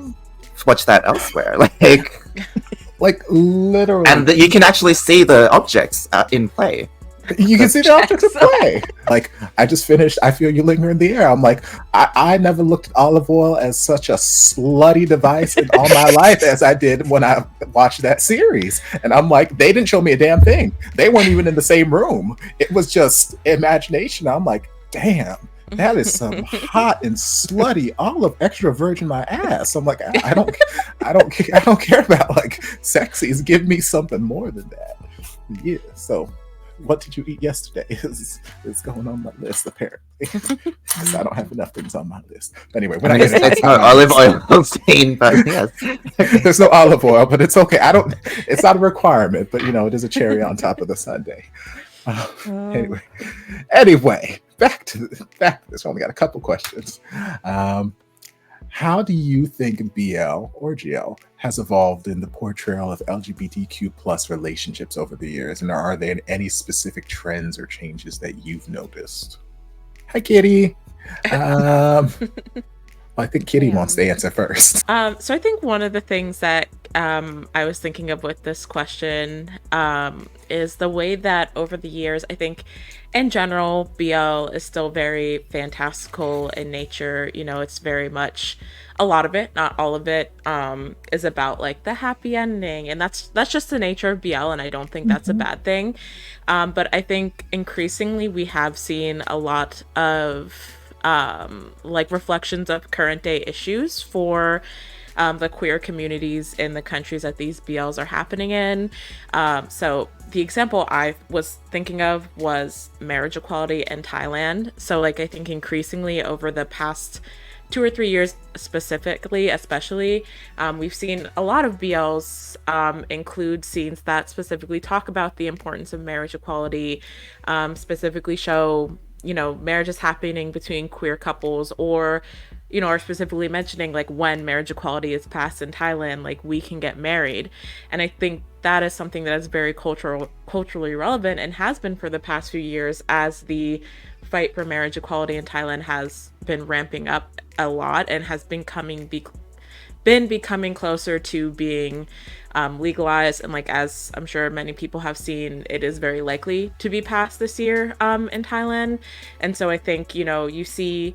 watch that elsewhere, like literally, and you can actually see the objects in play. You can see the objects at play. Like, I just finished I Feel You Linger in the Air. I'm like, I never looked at olive oil as such a slutty device in all my life as I did when I watched that series. And I'm like, they didn't show me a damn thing. They weren't even in the same room. It was just imagination. I'm like, damn, that is some hot and slutty olive extra virgin my ass. I'm like, I don't care about like sexies. Give me something more than that. Yeah. So What Did You Eat Yesterday is going on my list, apparently. Because I don't have enough things on my list. Anyway, it's not olive oil scene, but yes. There's no olive oil, but it's okay. It's not a requirement, but it is a cherry on top of the sundae. Anyway, back to this. I only got a couple questions. How do you think BL or GL has evolved in the portrayal of LGBTQ plus relationships over the years? And are there any specific trends or changes that you've noticed? Hi, Kitty. I think Kitty wants to answer first. So I think one of the things that I was thinking of with this question is the way that over the years, I think in general, BL is still very fantastical in nature. You know, it's very much a lot of it, not all of it, is about like the happy ending, and that's just the nature of BL, and I don't think that's a bad thing. But I think increasingly we have seen a lot of like reflections of current day issues for the queer communities in the countries that these BLs are happening in. So the example I was thinking of was marriage equality in Thailand. So like I think increasingly over the past 2 or 3 years specifically, especially, we've seen a lot of BLs include scenes that specifically talk about the importance of marriage equality, specifically show, you know, marriages happening between queer couples, or you know, are specifically mentioning like when marriage equality is passed in Thailand, like we can get married. And I think that is something that is very culturally relevant and has been for the past few years as the fight for marriage equality in Thailand has been ramping up a lot and has been becoming closer to being legalized. And like, as I'm sure many people have seen, it is very likely to be passed this year in Thailand. And so I think, you know, you see,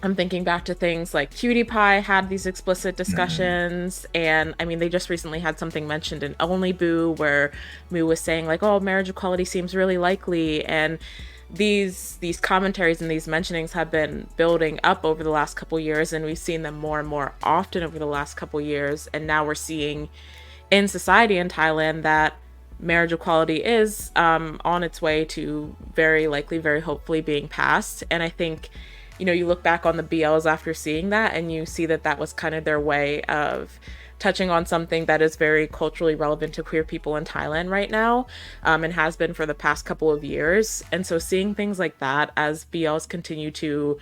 I'm thinking back to things like PewDiePie had these explicit discussions, and I mean, they just recently had something mentioned in Only Boo where Moo was saying like, oh, marriage equality seems really likely, and these commentaries and these mentionings have been building up over the last couple years, and we've seen them more and more often over the last couple years, and now we're seeing in society in Thailand that marriage equality is on its way to very likely, very hopefully being passed. And I think, you know, you look back on the BLs after seeing that and you see that that was kind of their way of touching on something that is very culturally relevant to queer people in Thailand right now, and has been for the past couple of years. And so seeing things like that as BLs continue to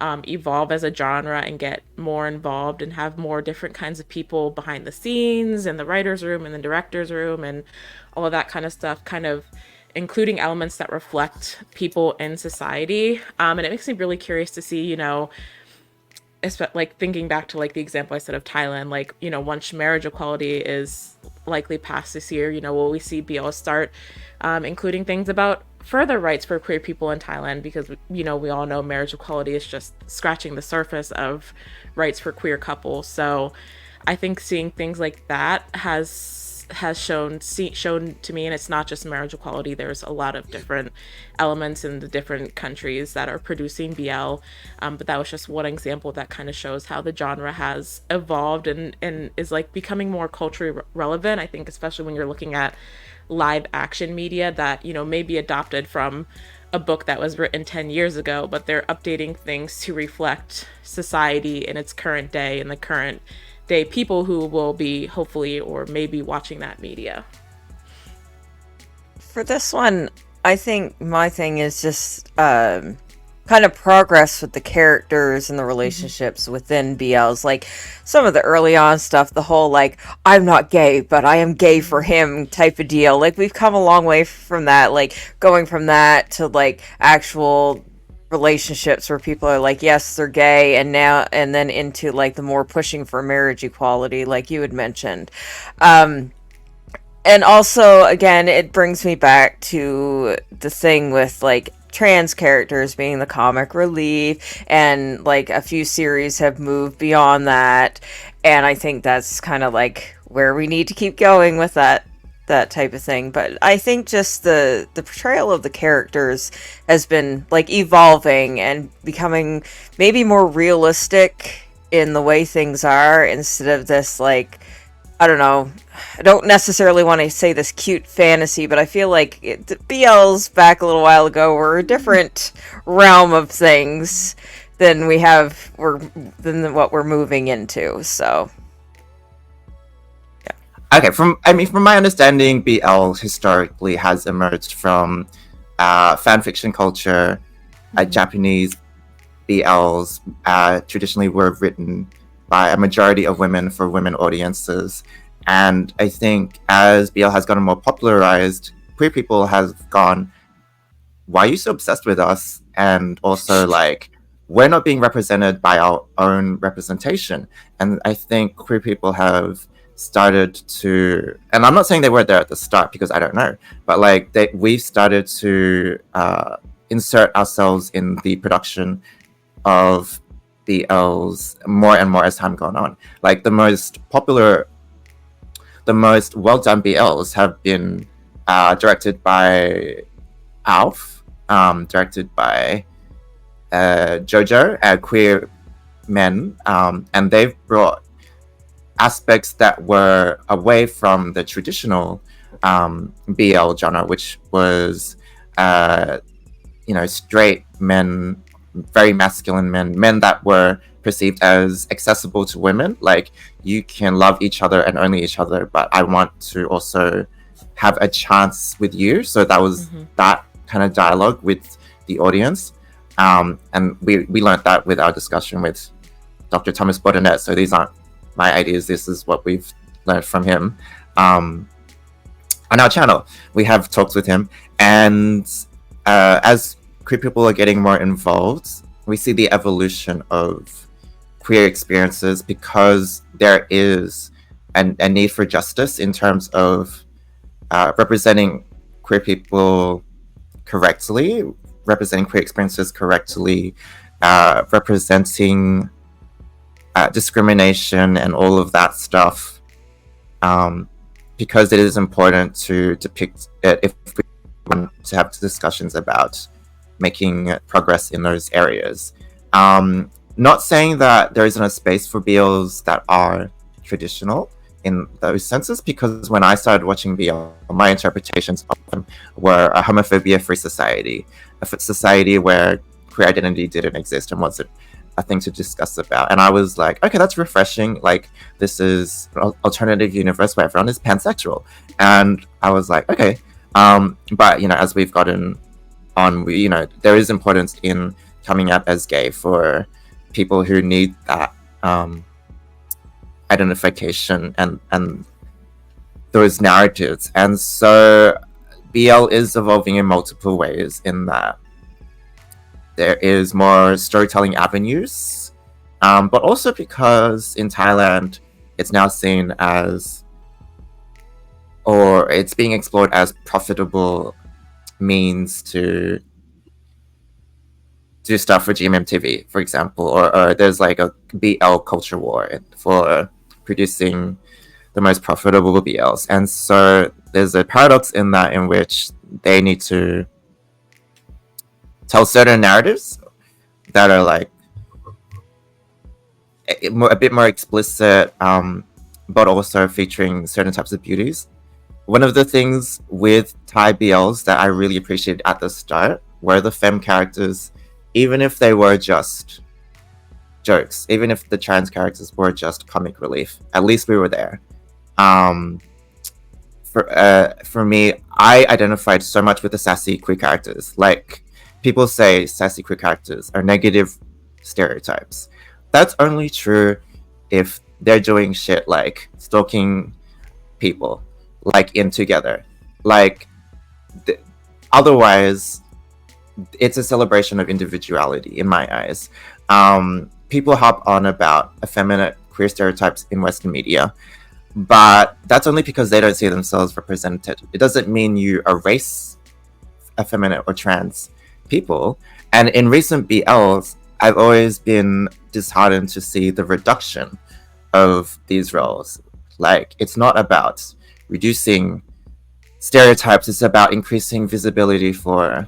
evolve as a genre and get more involved and have more different kinds of people behind the scenes in the writer's room and the director's room and all of that kind of stuff, kind of including elements that reflect people in society. And it makes me really curious to see, you know, like thinking back to like the example I said of Thailand, like, you know, once marriage equality is likely passed this year, you know, will we see BL start including things about further rights for queer people in Thailand? Because, you know, we all know marriage equality is just scratching the surface of rights for queer couples. So I think seeing things like that has shown to me, and it's not just marriage equality, there's a lot of different elements in the different countries that are producing BL, but that was just one example that kind of shows how the genre has evolved and is like becoming more culturally relevant. I think especially when you're looking at live action media that, you know, may be adopted from a book that was written 10 years ago, but they're updating things to reflect society in its current day and the current day people who will be hopefully or maybe watching that media. For this one, I think my thing is just kind of progress with the characters and the relationships within BLs. Like some of the early on stuff, the whole like, I'm not gay, but I am gay for him type of deal. Like we've come a long way from that, like going from that to like actual relationships where people are like, yes, they're gay, and then into like the more pushing for marriage equality, like you had mentioned. And also, again, it brings me back to the thing with like trans characters being the comic relief, and like a few series have moved beyond that, and I think that's kind of like where we need to keep going with that type of thing. But I think just the portrayal of the characters has been like evolving and becoming maybe more realistic in the way things are, instead of this like, I don't know, I don't necessarily want to say this cute fantasy, but I feel like the BLs back a little while ago were a different realm of things than than what we're moving into. So Okay, from my understanding, BL historically has emerged from fan fiction culture. Japanese BLs traditionally were written by a majority of women for women audiences, and I think as BL has gotten more popularized, queer people have gone, why are you so obsessed with us? And also like, we're not being represented by our own representation. And I think queer people have started to, and I'm not saying they were there at the start because I don't know, but like we started to insert ourselves in the production of BLs more and more as time gone on. Like the most well done BLs have been directed by Alf, directed by Jojo, queer men, and they've brought aspects that were away from the traditional BL genre, which was straight men, very masculine men that were perceived as accessible to women. Like, you can love each other and only each other, but I want to also have a chance with you. So that was that kind of dialogue with the audience, and we learned that with our discussion with Dr. Thomas Baudinet. So these aren't my ideas, this is what we've learned from him. On our channel, we have talks with him, and as queer people are getting more involved, we see the evolution of queer experiences, because there is a need for justice in terms of representing queer people correctly, representing queer experiences correctly, representing discrimination and all of that stuff, because it is important to depict it if we want to have discussions about making progress in those areas. Not saying that there isn't a space for BLs that are traditional in those senses, because when I started watching BL, my interpretations of them were a homophobia-free society, a society where queer identity didn't exist and wasn't a thing to discuss about. And I was like, okay, that's refreshing. Like, this is an alternative universe where everyone is pansexual. And I was like, okay. But, as we've gotten on, there is importance in coming out as gay for people who need that identification and those narratives. And so BL is evolving in multiple ways, in that there is more storytelling avenues, but also because in Thailand it's now seen as, or it's being explored as, profitable means to do stuff for GMMTV, for example, or there's like a BL culture war for producing the most profitable BLs. And so there's a paradox in that, in which they need to tell certain narratives that are like a bit more explicit, but also featuring certain types of beauties. One of the things with Thai BLs that I really appreciated at the start were the femme characters, even if they were just jokes, even if the trans characters were just comic relief, at least we were there. For me, I identified so much with the sassy queer characters. Like, people say sassy queer characters are negative stereotypes. That's only true if they're doing shit like stalking people, like in Together. Like, otherwise, it's a celebration of individuality in my eyes. People hop on about effeminate queer stereotypes in Western media, but that's only because they don't see themselves represented. It doesn't mean you erase effeminate or trans people. And in recent BLs, I've always been disheartened to see the reduction of these roles. Like, it's not about reducing stereotypes, it's about increasing visibility for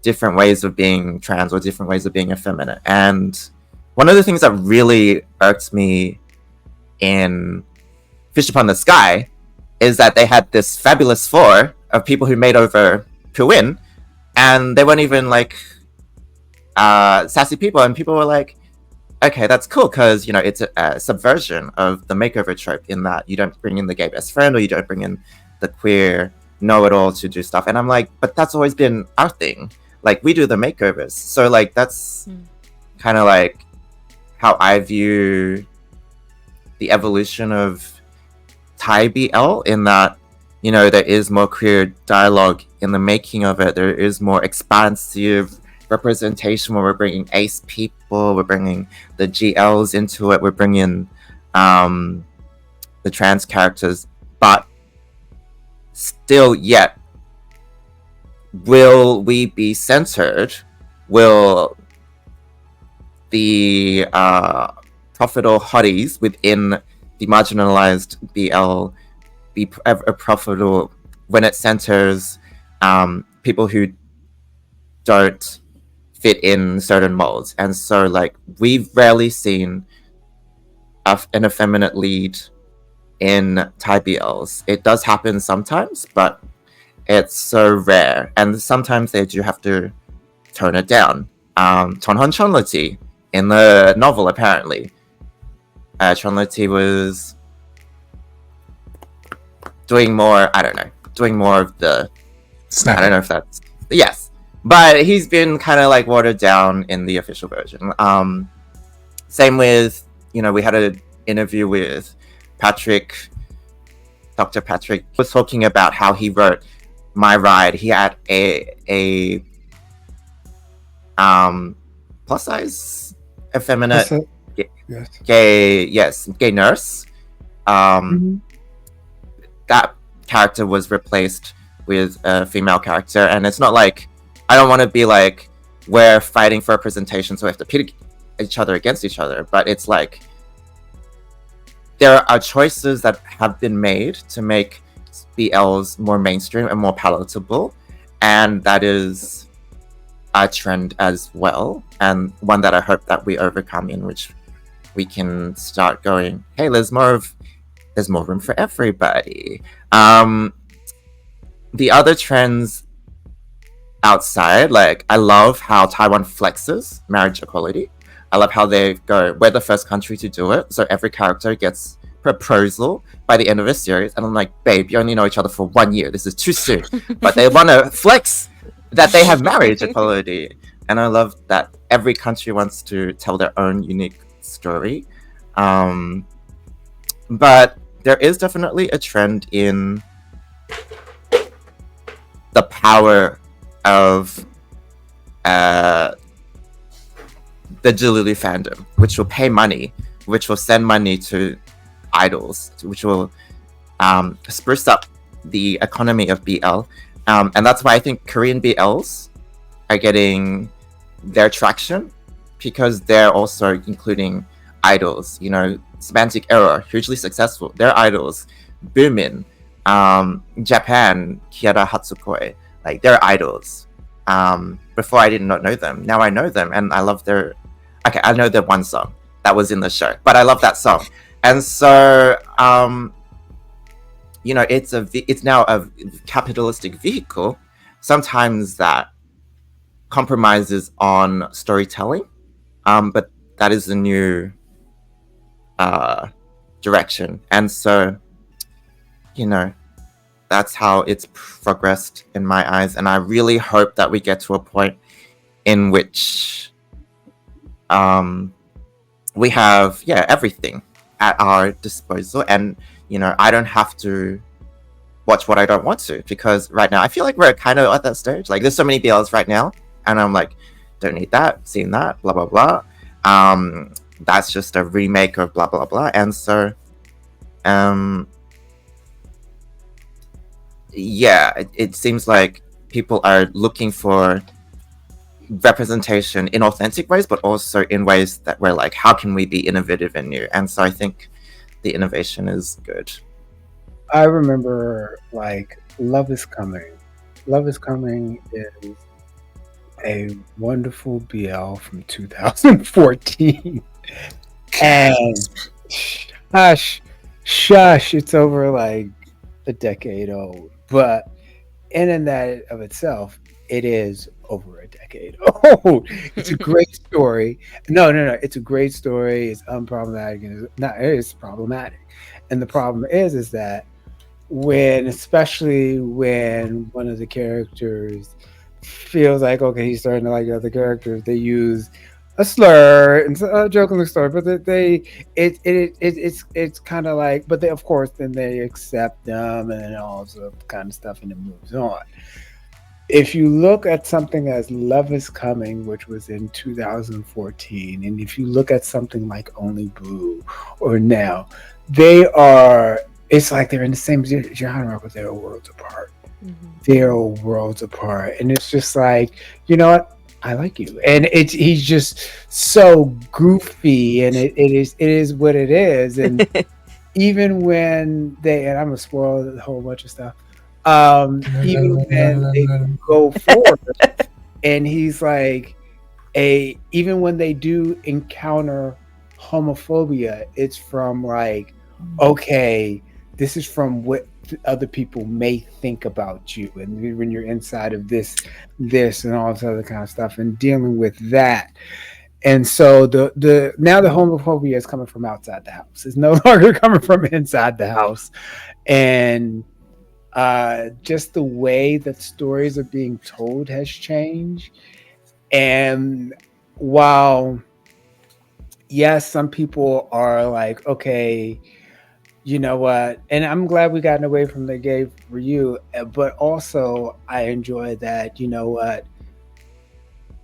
different ways of being trans or different ways of being effeminate. And one of the things that really irked me in Fish Upon the Sky is that they had this fabulous four of people who made over Puin, and they weren't even like sassy people, and people were like, okay, that's cool, because it's a subversion of the makeover trope, in that you don't bring in the gay best friend, or you don't bring in the queer know-it-all to do stuff. And I'm like, but that's always been our thing. Like, we do the makeovers. So like, that's kind of like how I view the evolution of Thai BL, in that there is more queer dialogue in the making of it. There is more expansive representation, where we're bringing ace people, we're bringing the GLs into it, we're bringing the the trans characters, but still yet, will we be centered? Will the profitable hotties within the marginalized BL be profitable when it centers people who don't fit in certain molds? And so, like, we've rarely seen an effeminate lead in Thai BLs. It does happen sometimes, but it's so rare, and sometimes they do have to tone it down. Tonhon Chonlati in the novel, apparently, Chonlati was doing more. I don't know, doing more of the. I don't know if that's yes, but he's been kind of like watered down in the official version. Same with, you know, we had an interview with Patrick. Dr. Patrick was talking about how he wrote My Ride. He had a plus size, effeminate, gay nurse. That character was replaced with a female character, and it's not like, I don't want to be like, we're fighting for representation, so we have to pit each other against each other, but it's like, there are choices that have been made to make BLs more mainstream and more palatable, and that is a trend as well, and one that I hope that we overcome, in which we can start going, hey, there's more room for everybody. The other trends outside, like, I love how Taiwan flexes marriage equality. I love how they go, we're the first country to do it, so every character gets proposal by the end of a series, and I'm like, babe, you only know each other for 1 year, this is too soon. But they want to flex that they have marriage equality, and I love that every country wants to tell their own unique story. But there is definitely a trend in the power of the Jalili fandom, which will pay money, which will send money to idols, which will spruce up the economy of BL. And that's why I think Korean BLs are getting their traction, because they're also including idols. You know, Semantic Error, hugely successful. Their idols, Boomin, Japan, Kiara Hatsukoi, like, they're idols. Before I did not know them. Now I know them, and I love their. Okay, I know their one song that was in the show, but I love that song, and so you know, it's now a capitalistic vehicle, sometimes that compromises on storytelling, but that is a new direction, and so, you know, that's how it's progressed in my eyes, and I really hope that we get to a point in which we have everything at our disposal, and, you know, I don't have to watch what I don't want to, because right now I feel like we're kind of at that stage. Like, there's so many BLs right now, and I'm like, don't need that, seen that, blah blah blah. That's just a remake of blah blah blah, and so it seems like people are looking for representation in authentic ways, but also in ways that we're like, how can we be innovative and new? And so I think the innovation is good. I remember, like, Love is Coming. Love is Coming is a wonderful BL from 2014. And shush, it's over like a decade old. But in that of itself, it is over a decade old. It's a great story. No, it's a great story. It's unproblematic, and it is problematic. And the problem is that especially when one of the characters feels like, okay, he's starting to like the other characters, they use a slur and a joking slur, but it's kind of like, but they, of course, then they accept them and all sorts of kind of stuff, and it moves on. if you look at something as Love is Coming, which was in 2014, and if you look at something like Only Boo or Now, they are, it's like they're in the same genre, but they're worlds apart. They're worlds apart. And it's just like, you know what? I like you. And he's just so goofy, and it is what it is. And even when and I'm gonna spoil a whole bunch of stuff. Even when they go forward, and he's like even when they do encounter homophobia, it's from like, okay, this is from what other people may think about you, and when you're inside of this and all this other kind of stuff, and dealing with that. And so the now the homophobia is coming from outside the house. It's no longer coming from inside the house. And just the way that stories are being told has changed. And while, yes, some people are like, okay, you know what? And I'm glad we gotten away from the gay Ryu, but also I enjoy that, you know what?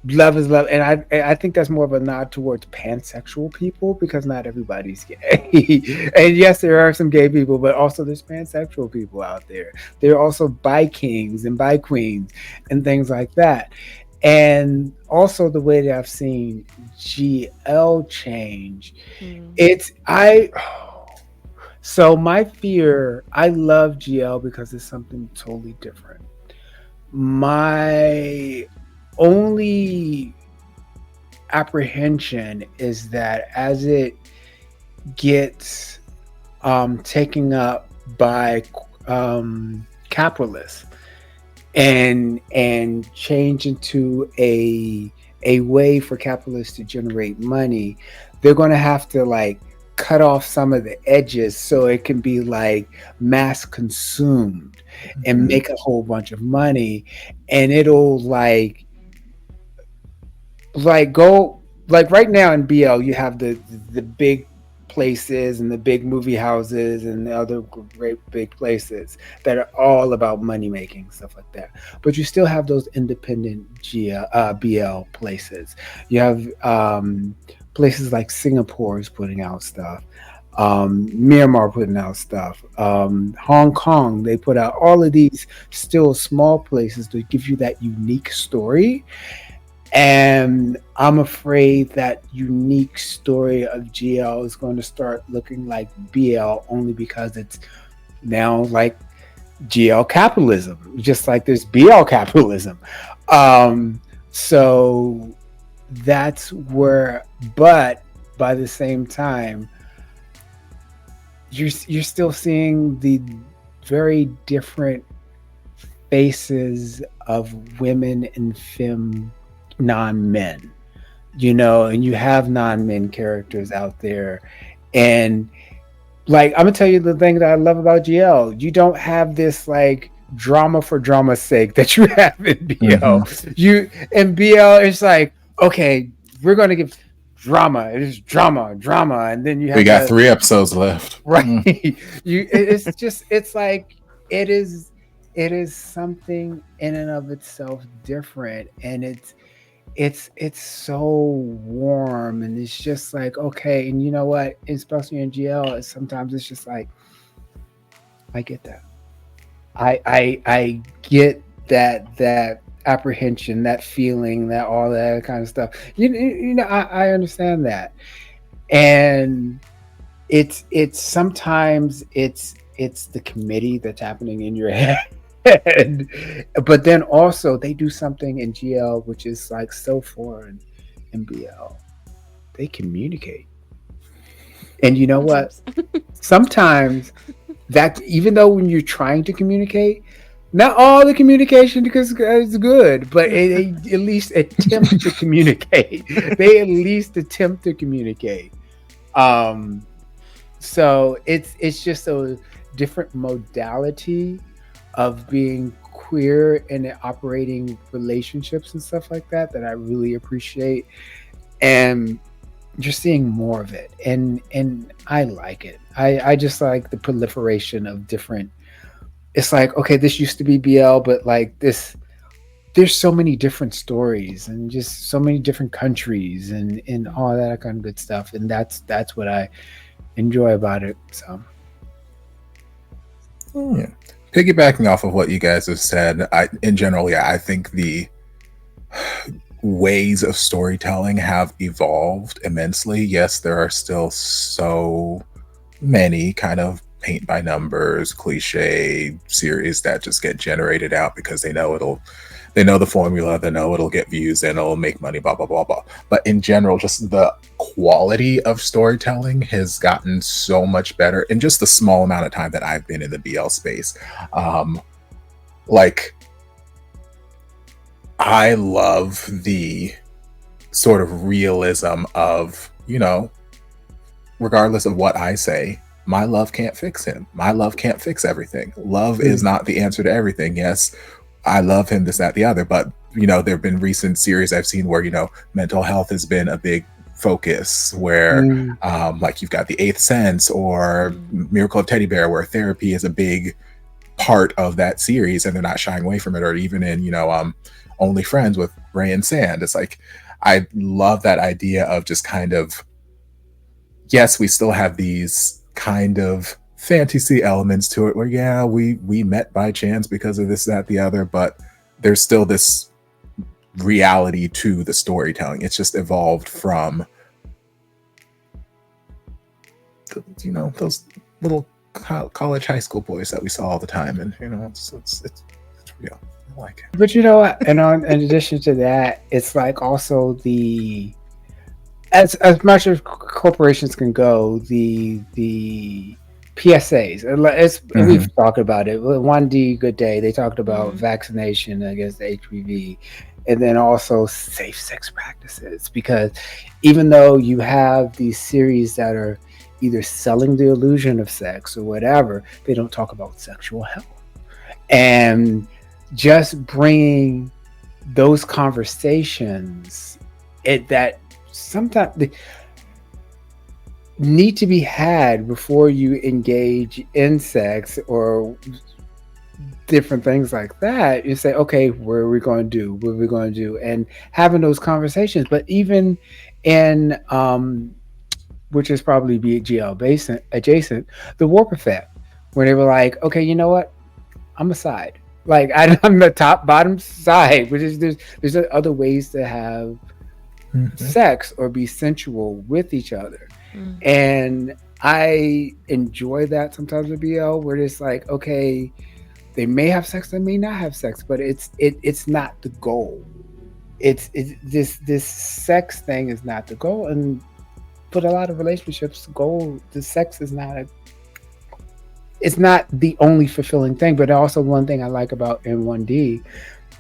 Love is love, and I think that's more of a nod towards pansexual people, because not everybody's gay. And yes, there are some gay people, but also there's pansexual people out there. There are also bi kings and bi queens and things like that. And also the way that I've seen GL change, it's I. So my fear, I love GL because it's something totally different. My only apprehension is that as it gets taken up by capitalists and change into a way for capitalists to generate money, they're going to have to like cut off some of the edges so it can be like mass consumed and make a whole bunch of money. And it'll like go like right now in BL you have the big places and the big movie houses and the other great big places that are all about money making, stuff like that. But you still have those independent BL places. You have places like Singapore is putting out stuff, Myanmar putting out stuff, Hong Kong, they put out all of these still small places to give you that unique story. And I'm afraid that unique story of GL is going to start looking like BL, only because it's now like GL capitalism, just like there's BL capitalism. So that's where, but by the same time, you're still seeing the very different faces of women and femme non-men, you know, and you have non-men characters out there. And like, I'm gonna tell you the thing that I love about GL, you don't have this like drama for drama's sake that you have in BL. You in BL, it's like, okay, we're gonna give drama, it is drama, and then you have, we got 3 episodes left, right? It's just, it's like, it is something in and of itself different, and it's so warm, and it's just like, okay. And you know what, especially in GL, sometimes it's just like, I get that, I get that apprehension, that feeling, that all that kind of stuff, you know, I understand that. And it's sometimes it's the committee that's happening in your head. But then also they do something in GL which is like so foreign in BL. They communicate. And you know what? Sometimes that, even though when you're trying to communicate, not all the communication is good, but they at least attempt to communicate. They at least attempt to communicate. So it's just a different modality of being queer and operating relationships and stuff like that I really appreciate, and you're seeing more of it, and I like it. I just like the proliferation of different. It's like, okay, this used to be BL, but like this there's so many different stories and just so many different countries and all that kind of good stuff, and that's what I enjoy about it. So Yeah. Piggybacking off of what you guys have said, in general, yeah, I think the ways of storytelling have evolved immensely. Yes, there are still so many kind of paint by numbers, cliche series that just get generated out because they know the formula, they know it'll get views and it'll make money, blah blah blah blah. But in general, just the quality of storytelling has gotten so much better in just the small amount of time that I've been in the BL space. Like, I love the sort of realism of, regardless of what I say, my love can't fix him. My love can't fix everything. Love is not the answer to everything. Yes, I love him, this, that, the other. But, there have been recent series I've seen where, mental health has been a big focus, where like you've got The Eighth Sense or Miracle of Teddy Bear, where therapy is a big part of that series and they're not shying away from it. Or even in, Only Friends with Ray and Sand. It's like, I love that idea of just kind of, yes, we still have these kind of fantasy elements to it where, yeah, we met by chance because of this, that, the other, but there's still this reality to the storytelling. It's just evolved from, those little college high school boys that we saw all the time. And, it's real. I like it. But you know what? And in addition to that, it's like also as much as corporations can go, the PSAs. We've talked about it. 1D Good Day, they talked about vaccination against HPV, and then also safe sex practices. Because even though you have these series that are either selling the illusion of sex or whatever, they don't talk about sexual health. And just bringing those conversations that sometimes they need to be had before you engage in sex or different things like that. You say, okay, what are we going to do? And having those conversations. But even in which is probably BGL adjacent, the Warp Effect, where they were like, okay, you know what, I'm a side. Like, I'm the top bottom side, which is there's other ways to have sex or be sensual with each other. And I enjoy that sometimes with BL, where it's like, okay, they may have sex, they may not have sex, but it's not the goal. It's this sex thing is not the goal. And for a lot of relationships, the sex is not it's not the only fulfilling thing. But also one thing I like about N1D,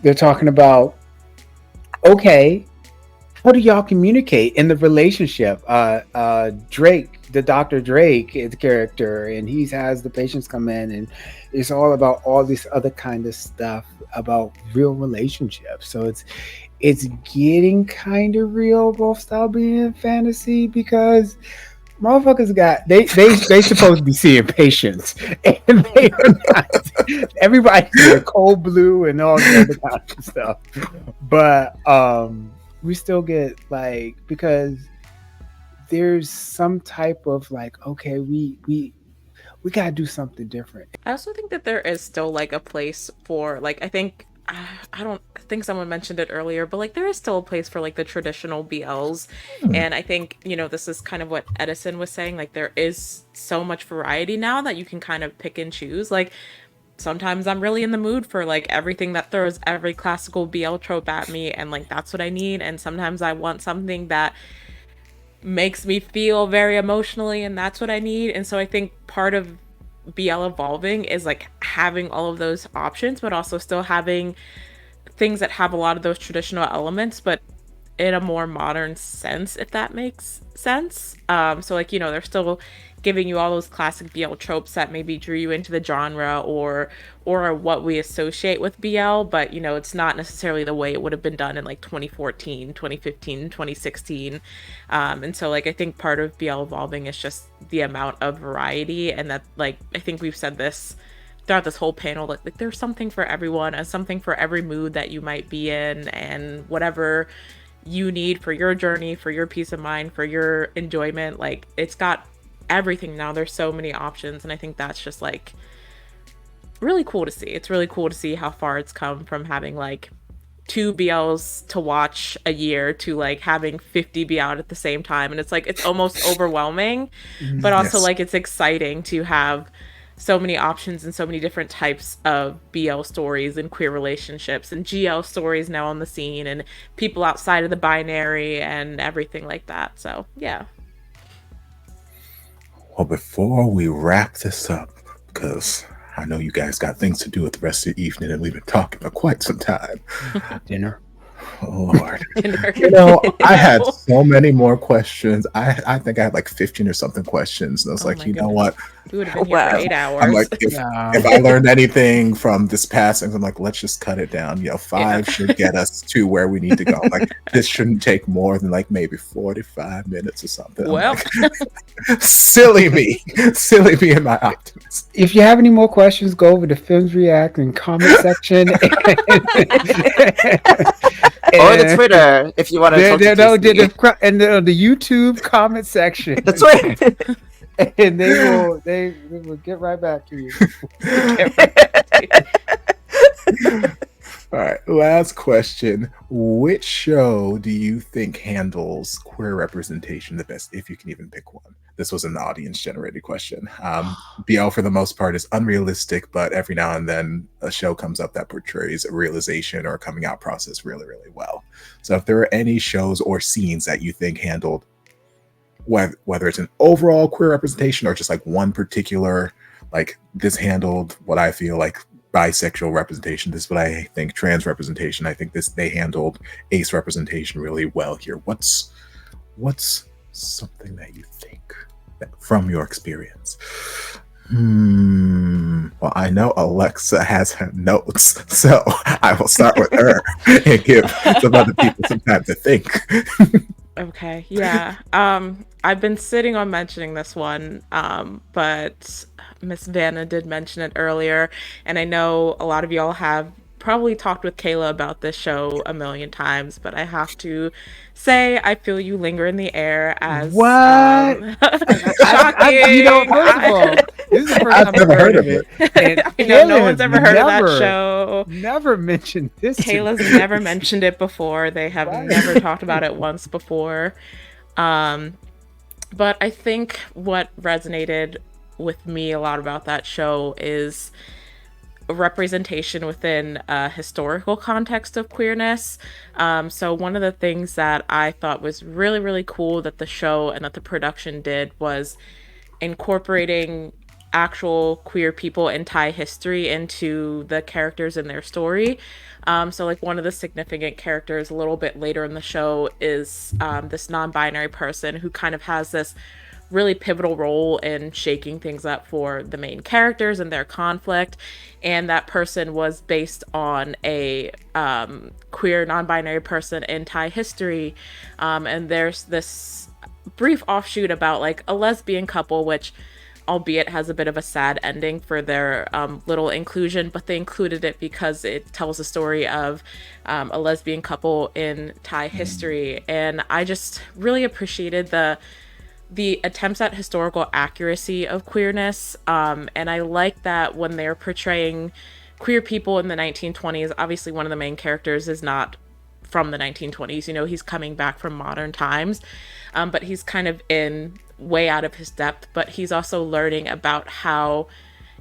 they're talking about, okay, how do y'all communicate in the relationship? Drake, the Dr. Drake is the character, and he has the patients come in, and it's all about all this other kind of stuff about real relationships. So it's getting kind of real, both style being in fantasy, because motherfuckers they supposed to be seeing patients, and they are not. Everybody's in cold blue and all the other kind of stuff. But we still get, like, because there's some type of like, okay, we gotta do something different. I also think that there is still like a place for, like, I think I think someone mentioned it earlier, but like there is still a place for like the traditional BLs. And I think, this is kind of what Edison was saying, like there is so much variety now that you can kind of pick and choose. Like sometimes I'm really in the mood for like everything that throws every classical BL trope at me, and like that's what I need. And sometimes I want something that makes me feel very emotionally, and that's what I need. And so I think part of BL evolving is like having all of those options, but also still having things that have a lot of those traditional elements, but in a more modern sense, if that makes sense. So like, they're still giving you all those classic BL tropes that maybe drew you into the genre or what we associate with BL, but it's not necessarily the way it would have been done in like 2014, 2015, 2016. And so like I think part of BL evolving is just the amount of variety, and that, like, I think we've said this throughout this whole panel, like there's something for everyone and something for every mood that you might be in, and whatever you need for your journey, for your peace of mind, for your enjoyment. Like, it's got everything now. There's so many options, and I think that's just like really cool to see. It's really cool to see how far it's come from having like 2 BLs to watch a year to like having 50 be out at the same time. And it's like, it's almost overwhelming, but also Yes. like it's exciting to have so many options and so many different types of BL stories and queer relationships and GL stories now on the scene, and people outside of the binary and everything like that. So yeah. Well, before we wrap this up, because I know you guys got things to do with the rest of the evening, and we've been talking for quite some time. Dinner. Oh, Lord. You know, I had so many more questions. I think I had like 15 or something questions. And I was Oh like, my you know goodness. what? We would have been here Wow. for 8 hours. I'm like, Yeah. if I learned anything from this passing, I'm like, let's just cut it down. You know, 5 should get us to where we need to go. Like, this shouldn't take more than like maybe 45 minutes or something. I'm Well, like, silly me and my optimism. If you have any more questions, go over to Films React and comment section. Or the Twitter, if you want to talk to TC. And the YouTube comment section. The Twitter. And they will get right back to you. All right, last question. Which show do you think handles queer representation the best, if you can even pick one? This was an audience-generated question. BL, for the most part, is unrealistic, but every now and then a show comes up that portrays a realization or a coming out process really, really well. So if there are any shows or scenes that you think handled, whether it's an overall queer representation or just like one particular, like this handled what I feel like bisexual representation, this is what I think trans representation, I think they handled ace representation really well here. What's something that you think that, from your experience? Well, I know Alexa has her notes, so I will start with her and give some other people some time to think. okay, yeah. I've been sitting on mentioning this one, but Miss Vanna did mention it earlier, and I know a lot of y'all have probably talked with Kayla about this show a million times, but I have to say I feel you linger in the air as What? shocking. First of all, this is the first I've time never I've heard of it. And I know no Kayla one's has ever heard of that never- show. Never mentioned this. to Kayla's me. never mentioned it before. They have Right. never talked about it once before. But I think what resonated with me a lot about that show is representation within a historical context of queerness. So one of the things that I thought was really, really cool that the show and that the production did was incorporating actual queer people in Thai history into the characters in their story. So like one of the significant characters a little bit later in the show is this non-binary person who kind of has this really pivotal role in shaking things up for the main characters and their conflict. And that person was based on a queer non-binary person in Thai history. And there's this brief offshoot about like a lesbian couple, which albeit has a bit of a sad ending for their little inclusion, but they included it because it tells the story of a lesbian couple in Thai history. And I just really appreciated the attempts at historical accuracy of queerness. And I like that when they're portraying queer people in the 1920s, obviously one of the main characters is not from the 1920s, you know, he's coming back from modern times, but he's kind of in way out of his depth, but he's also learning about how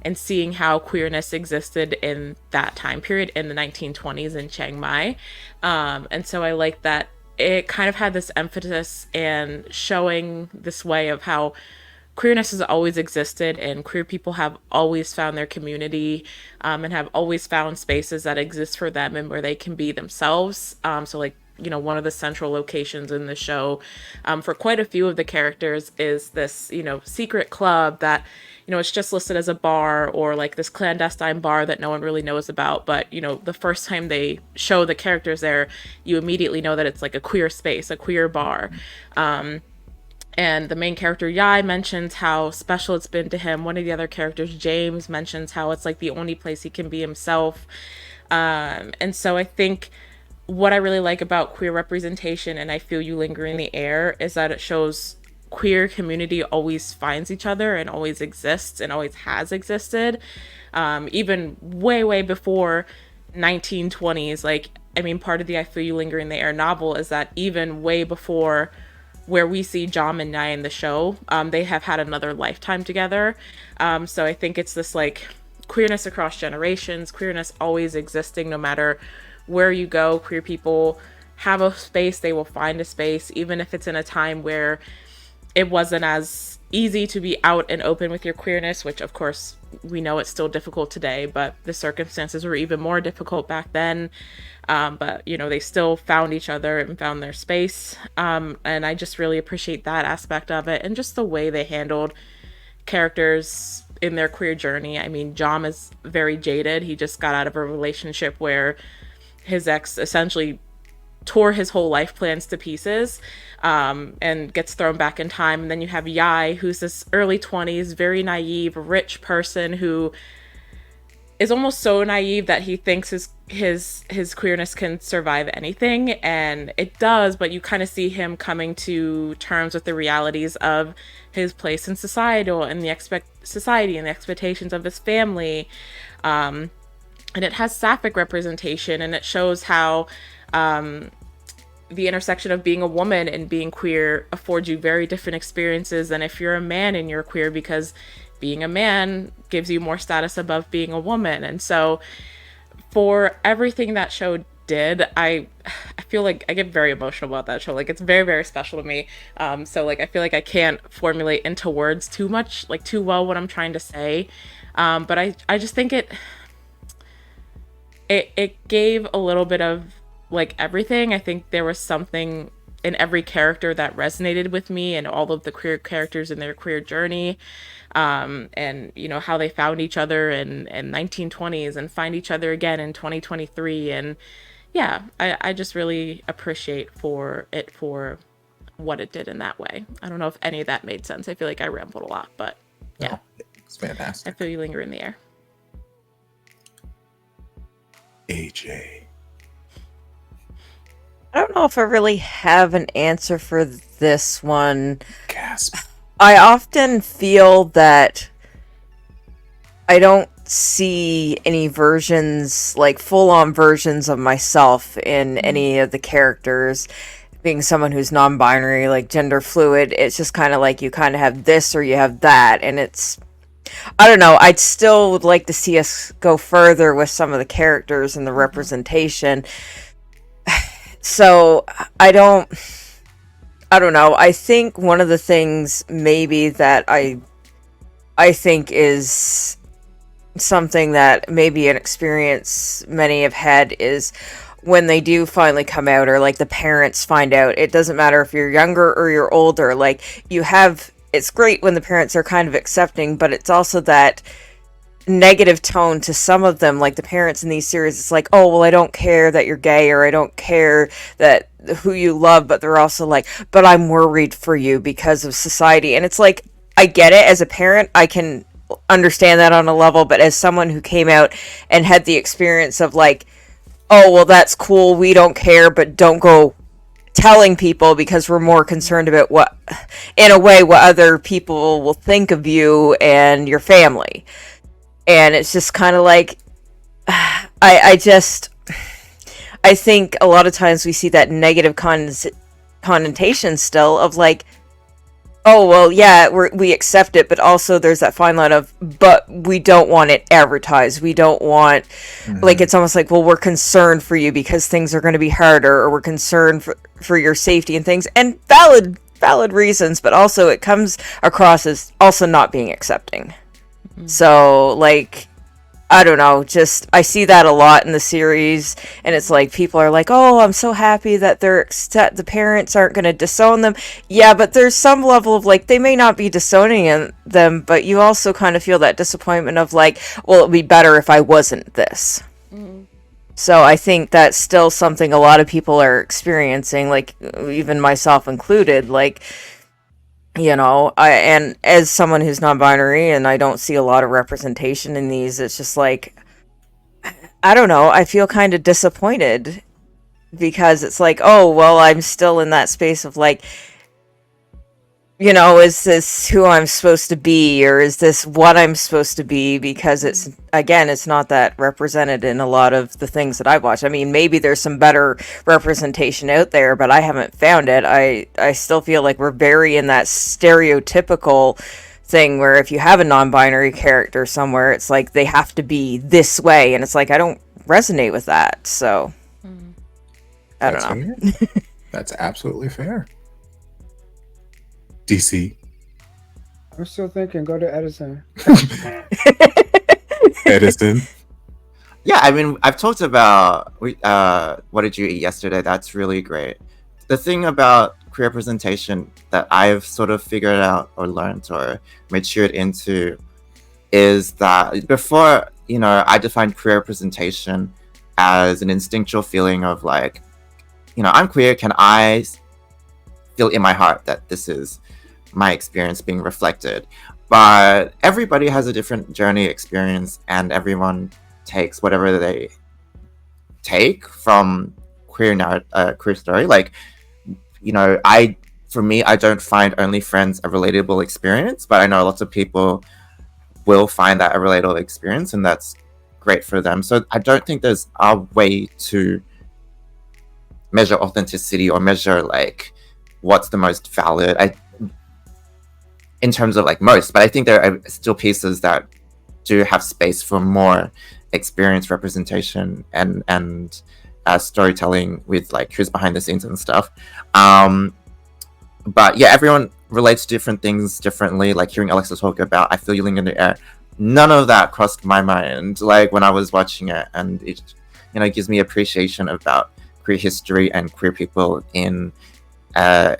and seeing how queerness existed in that time period in the 1920s in Chiang Mai. And so I like that it kind of had this emphasis and showing this way of how queerness has always existed and queer people have always found their community and have always found spaces that exist for them and where they can be themselves. So like, you know, one of the central locations in the show for quite a few of the characters is this, you know, secret club that, you know, it's just listed as a bar or like this clandestine bar that no one really knows about. But, you know, the first time they show the characters there, you immediately know that it's like a queer space, a queer bar. And the main character Yai mentions how special it's been to him. One of the other characters, James, mentions how it's like the only place he can be himself. And so I think what I really like about queer representation, and I Feel You Linger in the Air, is that it shows queer community always finds each other and always exists and always has existed. Even way before 1920s. Like, I mean, part of the I Feel You Linger in the Air novel is that even way before where we see Jom and Nye in the show, they have had another lifetime together. So I think it's this like queerness across generations, queerness always existing no matter where you go. Queer people have a space, they will find a space, even if it's in a time where it wasn't as easy to be out and open with your queerness, which of course we know it's still difficult today, but the circumstances were even more difficult back then. But you know, they still found each other and found their space. And I just really appreciate that aspect of it, and just the way they handled characters in their queer journey. I mean, Jom is very jaded. He just got out of a relationship where his ex essentially tore his whole life plans to pieces, and gets thrown back in time. And then you have Yai, who's this early 20s, very naive, rich person who is almost so naive that he thinks his queerness can survive anything, and it does, but you kind of see him coming to terms with the realities of his place in society and the expectations of his family. And it has sapphic representation, and it shows how the intersection of being a woman and being queer affords you very different experiences than if you're a man and you're queer, because being a man gives you more status above being a woman. And so for everything that show did, I feel like I get very emotional about that show. Like, it's very special to me. So like, I feel like I can't formulate into words too well what I'm trying to say. But I just think it gave a little bit of like everything. I think there was something in every character that resonated with me, and all of the queer characters in their queer journey, and you know, how they found each other in 1920s and find each other again in 2023. And yeah, I just really appreciate for what it did in that way. I don't know if any of that made sense. I feel like I rambled a lot, but yeah. No, it's fantastic. I Feel You Linger in the Air. AJ. I don't know if I really have an answer for this one. Gasp. I often feel that I don't see any versions, like full-on versions of myself in any of the characters. Being someone who's non-binary, like gender fluid, it's just kind of like you kind of have this or you have that, and it's, I don't know, I'd still would like to see us go further with some of the characters and the representation. So I don't know. I think one of the things maybe that I think is something that maybe an experience many have had is when they do finally come out, or like the parents find out. It doesn't matter if you're younger or you're older. Like, it's great when the parents are kind of accepting, but it's also that negative tone to some of them. Like the parents in these series, it's like, oh well, I don't care that you're gay, or I don't care that who you love, but they're also like, but I'm worried for you because of society. And it's like, I get it. As a parent, I can understand that on a level, but as someone who came out and had the experience of like, oh well, that's cool, we don't care, but don't go telling people because we're more concerned about what other people will think of you and your family. And it's just kind of like, I think a lot of times we see that negative connotation still of like, oh, well, yeah, we accept it, but also there's that fine line of, but we don't want it advertised. We don't want, like, it's almost like, well, we're concerned for you because things are going to be harder, or we're concerned for your safety and things. And valid reasons, but also it comes across as also not being accepting. So, like, I don't know, just, I see that a lot in the series, and it's like, people are like, oh, I'm so happy that the parents aren't going to disown them. Yeah, but there's some level of, like, they may not be disowning them, but you also kind of feel that disappointment of, like, well, it'd be better if I wasn't this. So I think that's still something a lot of people are experiencing, like, even myself included, like, And as someone who's non-binary and I don't see a lot of representation in these, it's just like, I don't know, I feel kind of disappointed because it's like, oh, well, I'm still in that space of like, is this who I'm supposed to be, or is this what I'm supposed to be? Because it's not that represented in a lot of the things that I watch. I mean, maybe there's some better representation out there, but I haven't found it. I still feel like we're very in that stereotypical thing where if you have a non-binary character somewhere, it's like they have to be this way, and it's like I don't resonate with that. So I don't know. Fair. That's absolutely fair. DC. I'm still thinking, go to Edison. Edison. Yeah, I mean, I've talked about what did you eat yesterday? That's really great. The thing about queer representation that I've sort of figured out or learned or matured into is that before, I defined queer representation as an instinctual feeling of like, I'm queer. Can I feel in my heart that this is my experience being reflected? But everybody has a different journey experience, and everyone takes whatever they take from queer story. Like, for me, I don't find OnlyFriends a relatable experience, but I know lots of people will find that a relatable experience, and that's great for them. So I don't think there's a way to measure authenticity or measure like what's the most valid in terms of like most, but I think there are still pieces that do have space for more experience representation and storytelling with like who's behind the scenes and stuff. But yeah, everyone relates to different things differently. Like hearing Alexa talk about I feel you linger in the air, none of that crossed my mind like when I was watching it, and it gives me appreciation about queer history and queer people in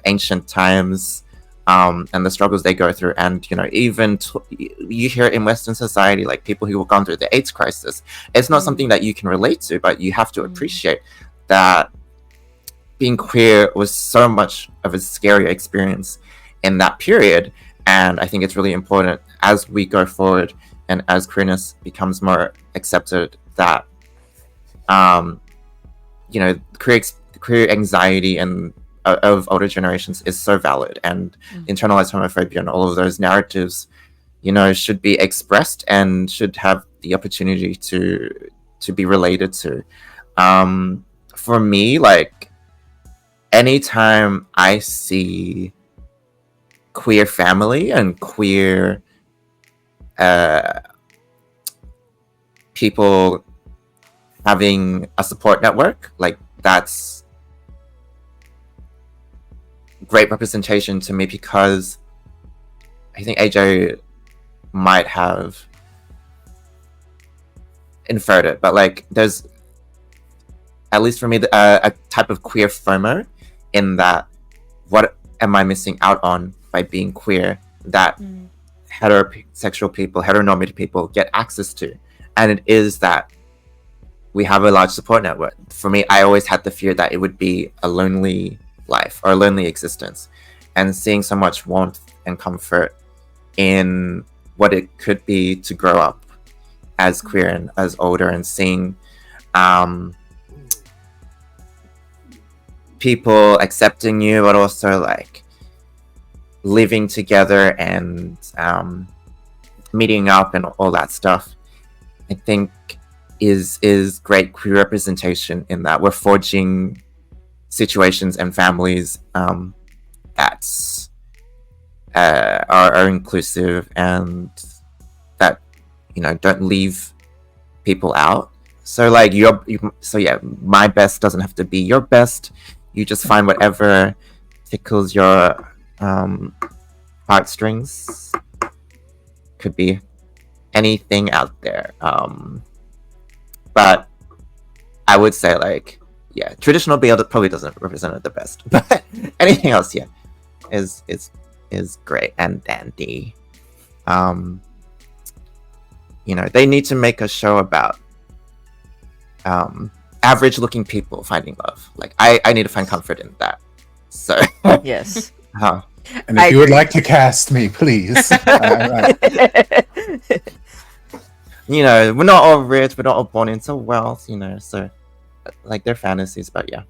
ancient times, and the struggles they go through. And even you hear in Western society, like people who have gone through the AIDS crisis, it's not something that you can relate to, but you have to appreciate that being queer was so much of a scary experience in that period. And I think it's really important as we go forward and as queerness becomes more accepted that queer anxiety and of older generations is so valid, and internalized homophobia and all of those narratives should be expressed and should have the opportunity to be related to. For me, like anytime I see queer family and queer people having a support network, like that's great representation to me, because I think AJ might have inferred it, but like there's, at least for me, a type of queer FOMO in that what am I missing out on by being queer that heteronormative people get access to. And it is that we have a large support network. For me, I always had the fear that it would be a lonely life or a lonely existence, and seeing so much warmth and comfort in what it could be to grow up as queer and as older, and seeing people accepting you, but also like living together and meeting up and all that stuff, I think is great queer representation, in that we're forging situations and families that are inclusive and that don't leave people out. So like my best doesn't have to be your best. You just find whatever tickles your heartstrings. Could be anything out there. But I would say like, yeah, traditional BL probably doesn't represent it the best, but anything else, yeah, is great and dandy. They need to make a show about average looking people finding love. Like I need to find comfort in that. So Yes. And if you would like to cast me, please. You know, we're not all rich, we're not all born into wealth, you know, so like they're fantasies, but yeah.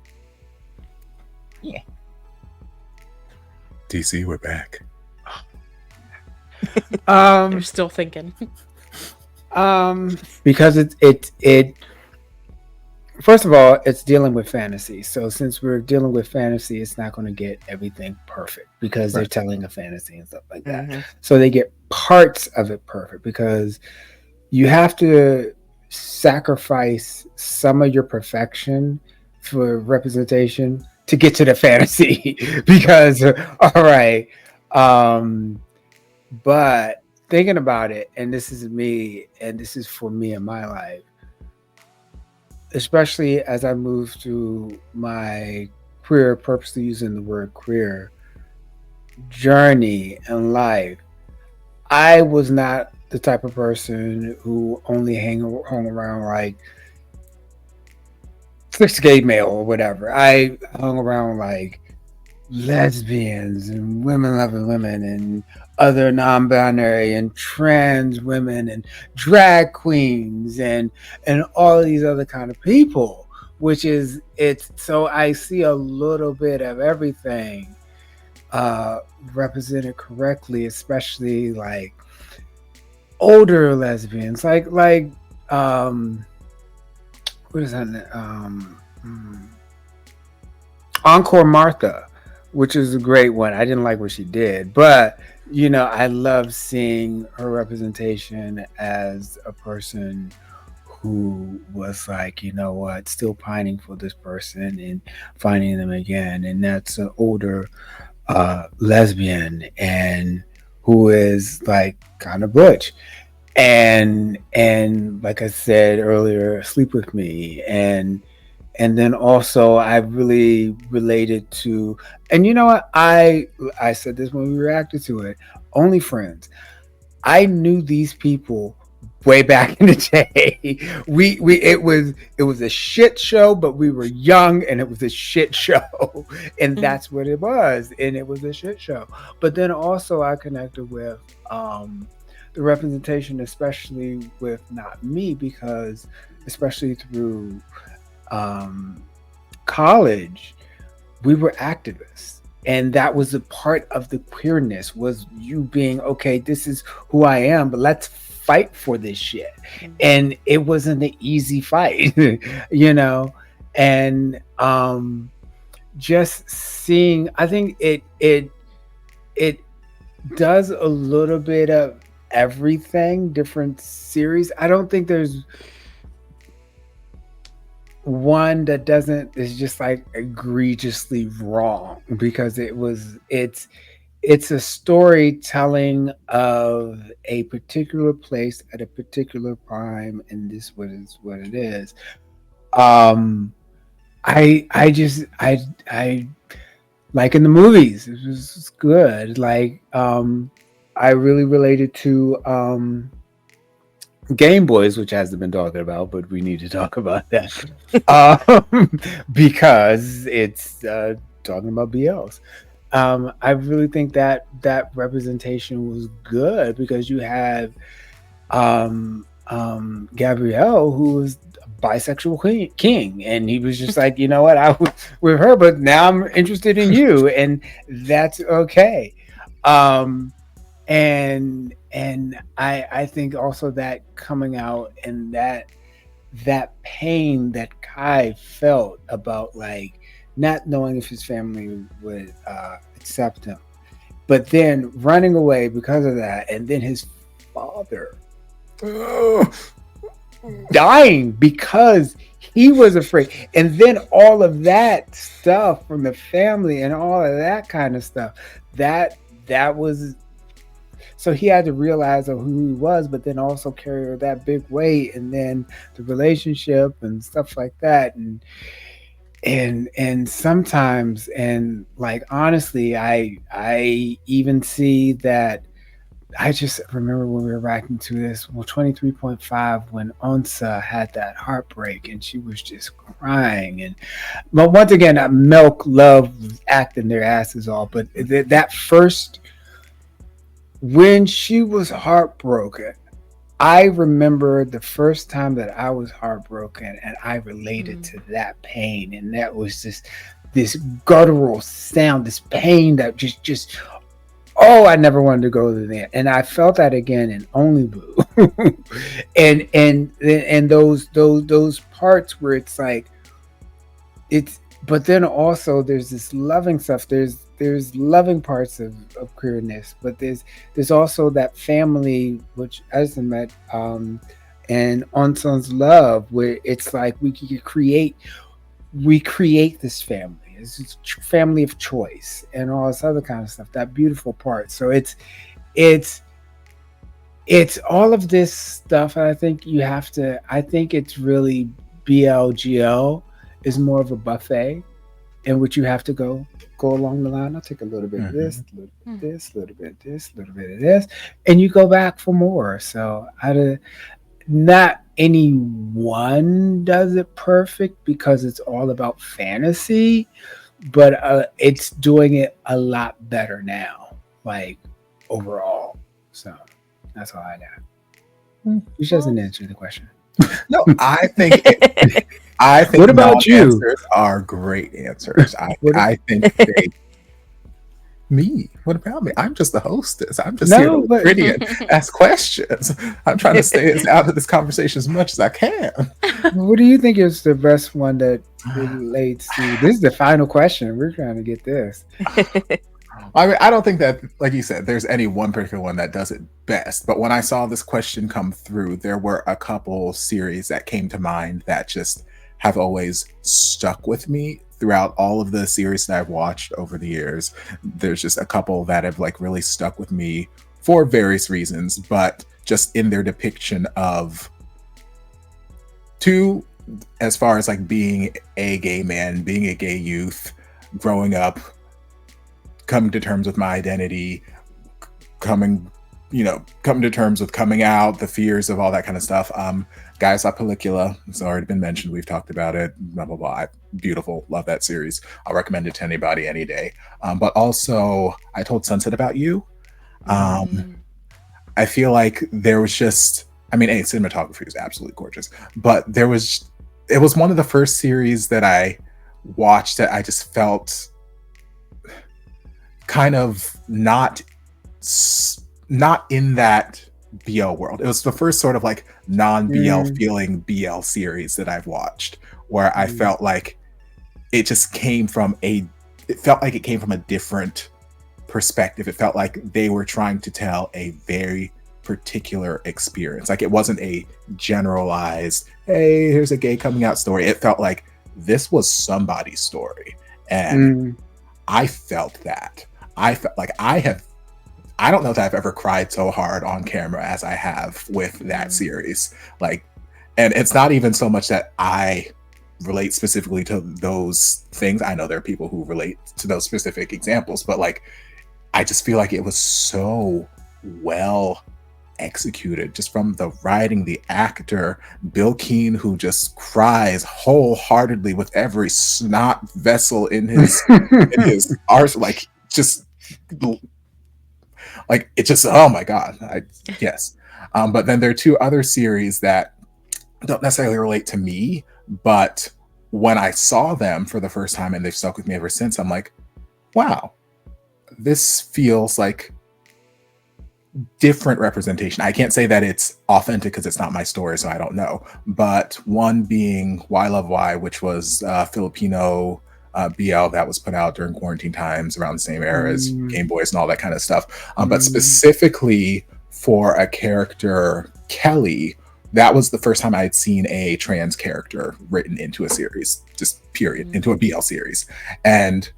DC, we're back. You're still thinking. Because it first of all, it's dealing with fantasy. So since we're dealing with fantasy, it's not going to get everything perfect because they're telling a fantasy and stuff like that. Mm-hmm. So they get parts of it perfect because you have to sacrifice some of your perfection for representation to get to the fantasy. Because all right, but thinking about it, and this is me, and this is for me in my life, especially as I move through my queer, purposely using the word queer, journey in life, I was not the type of person who only hung around like cis gay male or whatever. I hung around like lesbians and women loving women and other non-binary and trans women and drag queens and all of these other kind of people, which is it's so I see a little bit of everything represented correctly, especially like older lesbians like what is that Encore Martha, which is a great one. I didn't like what she did, but you know, I love seeing her representation as a person who was like, you know what, still pining for this person and finding them again. And that's an older lesbian and who is like kind of butch. And like I said earlier, Sleep With Me, and then also I really related to, and you know what, I said this when we reacted to it, OnlyFriends. I knew these people way back in the day. We it was a shit show, but we were young and it was a shit show. And that's what it was. And it was a shit show. But then also I connected with the representation, especially with Not Me, because especially through college, we were activists. And that was a part of the queerness, was you being, okay, this is who I am, but let's fight for this shit. And it wasn't an easy fight, you know? And just seeing, I think it does a little bit of everything, different series. I don't think there's one that is just like egregiously wrong, because it's a storytelling of a particular place at a particular time, and this is what it is. I like in the movies, it was good. Like I really related to Game Boys, which hasn't been talking about, but we need to talk about that because it's talking about BLs. I really think that representation was good, because you have Gabrielle, who was a bisexual king, and he was just like, you know what, I was with her, but now I'm interested in you, and that's okay. And I think also that coming out, and that pain that Kai felt about like not knowing if his family would accept him, but then running away because of that, and then his father dying because he was afraid, and then all of that stuff from the family and all of that kind of stuff, that was, so he had to realize of who he was, but then also carry that big weight, and then the relationship and stuff like that. And sometimes, and like honestly, I even see that I just remember when we were writing to this, well, 23.5, when Onsa had that heartbreak and she was just crying. But once again, Milk Love was acting their asses off. But that first, when she was heartbroken, I remember the first time that I was heartbroken and I related to that pain. And that was just this guttural sound, this pain that just oh, I never wanted to go to that, and I felt that again in Only Boo, and those parts where it's like it's, but then also there's this loving stuff. There's loving parts of queerness, but there's also that family which as I met and Onson's love, where it's like we create this family. It's a family of choice and all this other kind of stuff. That beautiful part. So it's all of this stuff. And I think you have to. I think it's really BLGL is more of a buffet, in which you have to go along the line. I'll take a little bit of this, a little bit of this, a little bit of this, a little bit of this, and you go back for more. So not any one does it perfect because it's all about fantasy, but it's doing it a lot better now, like overall. So that's all I got. Which doesn't answer the question. No, I think What about you? Answers are great answers. I think they. Me? What about me? I'm just the hostess. I'm just here to look pretty and ask questions. I'm trying to stay out of this conversation as much as I can. What do you think is the best one that relates to? This is the final question. We're trying to get this. I mean, I don't think that, like you said, there's any one particular one that does it best. But when I saw this question come through, there were a couple series that came to mind that just have always stuck with me throughout all of the series that I've watched over the years. There's just a couple that have like really stuck with me for various reasons, but just in their depiction of two, as far as like being a gay man, being a gay youth, growing up, coming to terms with my identity, coming to terms with coming out, the fears of all that kind of stuff. Guys, Pellicula, it's already been mentioned. We've talked about it. Blah blah blah. Beautiful, love that series. I'll recommend it to anybody any day. But also, I told Sunset About You. I feel like there was just, I mean, cinematography was absolutely gorgeous, but it was one of the first series that I watched that I just felt kind of not in that BL world. It was the first sort of like non-BL feeling BL series that I've watched, where I felt like it felt like it came from a different perspective. It felt like they were trying to tell a very particular experience. Like it wasn't a generalized, hey, here's a gay coming out story. It felt like this was somebody's story. And I felt that. I felt like I don't know that I've ever cried so hard on camera as I have with that series. Like, and it's not even so much that I relate specifically to those things. I know there are people who relate to those specific examples, but like, I just feel like it was so well executed, just from the writing, the actor, Bill Keane, who just cries wholeheartedly with every snot vessel in his arse, like just like it just, oh my god, yes. But then there are two other series that don't necessarily relate to me, but when I saw them for the first time and they've stuck with me ever since, I'm like, wow, this feels like different representation. I can't say that it's authentic because it's not my story, so I don't know. But one being Why Love Why, which was Filipino BL that was put out during quarantine times around the same era as Game Boys and all that kind of stuff. But specifically for a character, Kelly, that was the first time I had seen a trans character written into a series, just period, into a BL series. And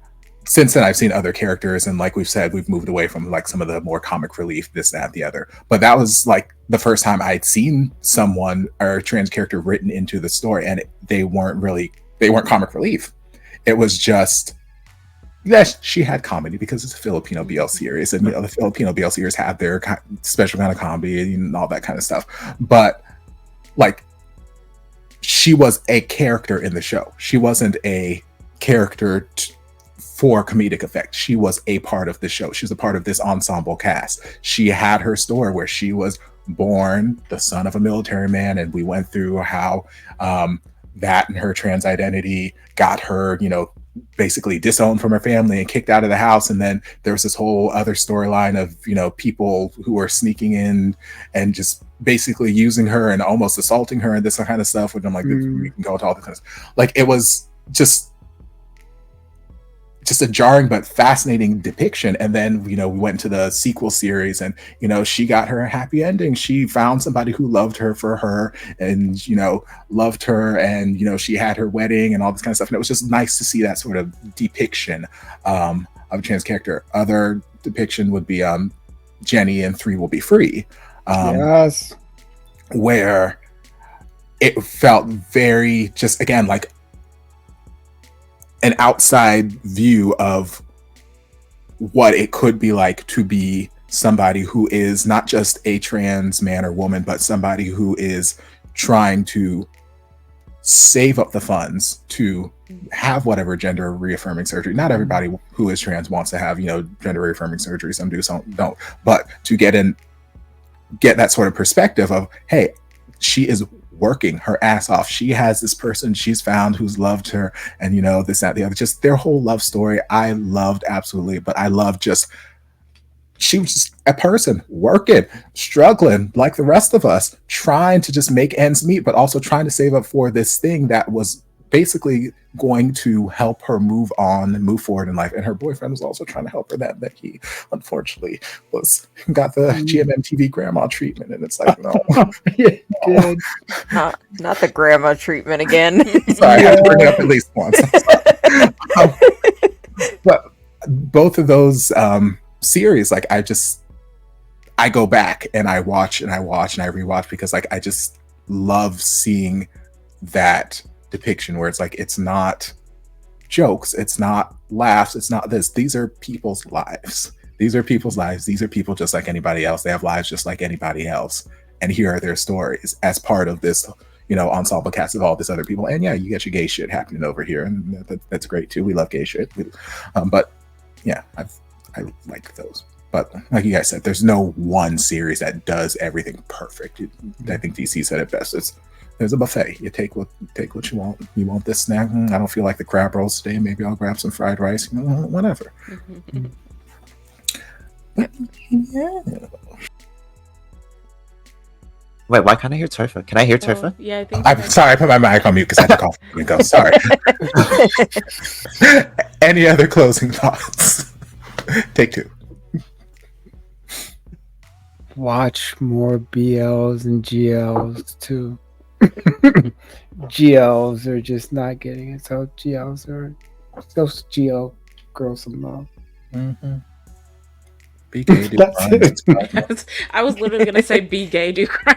since then, I've seen other characters, and like we've said, we've moved away from like some of the more comic relief, this, that, the other. But that was like the first time I'd seen someone or a trans character written into the story, and they weren't comic relief. It was just yes, she had comedy because it's a Filipino BL series, and the Filipino BL series have their special kind of comedy and all that kind of stuff. But like, she was a character in the show. She wasn't a character for comedic effect. She was a part of the show. She was a part of this ensemble cast. She had her story where she was born the son of a military man, and we went through how that and her trans identity got her, basically disowned from her family and kicked out of the house. And then there was this whole other storyline of, people who were sneaking in and just basically using her and almost assaulting her and this kind of stuff. Which I'm like, we can go into all this kind of stuff. Like, it was just a jarring but fascinating depiction. And then, we went to the sequel series, and, she got her a happy ending. She found somebody who loved her for her and, loved her, and, she had her wedding and all this kind of stuff. And it was just nice to see that sort of depiction of a trans character. Other depiction would be Jenny in 3 Will Be Free. Yes. Where it felt very, just again, like an outside view of what it could be like to be somebody who is not just a trans man or woman, but somebody who is trying to save up the funds to have whatever gender reaffirming surgery. Not everybody who is trans wants to have, gender reaffirming surgery. Some do, some don't. But to get that sort of perspective of, hey, she is working her ass off. She has this person she's found who's loved her, and this, that, the other. Just their whole love story, I loved absolutely. But I loved just, she was just a person working, struggling like the rest of us, trying to just make ends meet, but also trying to save up for this thing that was basically going to help her move on and move forward in life. And her boyfriend was also trying to help her, that he unfortunately got the GMMTV grandma treatment. And it's like, no. Yeah, good. Not the grandma treatment again. Sorry, I had to bring it up at least once. But both of those series, like, I go back and I watch and I watch and I rewatch, because like, I just love seeing that depiction where it's like, it's not jokes, it's not laughs, it's not this. These are people's lives. These are people just like anybody else. They have lives just like anybody else. And here are their stories as part of this, ensemble cast of all this other people. And yeah, you get your gay shit happening over here, and that's great too. We love gay shit. But yeah, I like those. But like you guys said, there's no one series that does everything perfect. I think DC said it best. There's a buffet. You take what you want. You want this snack? I don't feel like the crab rolls today. Maybe I'll grab some fried rice. Whatever. Yeah. Wait, why can't I hear Turfa? Can I hear Turfa? Yeah, I think. I'm sorry. I put my mic on mute because I had to cough and go. Sorry. Any other closing thoughts? Take 2. Watch more BLs and GLs too. GLs are just not getting it, so GLs are those GL girls some love. Mm-hmm. Be gay, do That's crime. it. I was literally gonna say, "Be gay, do crime."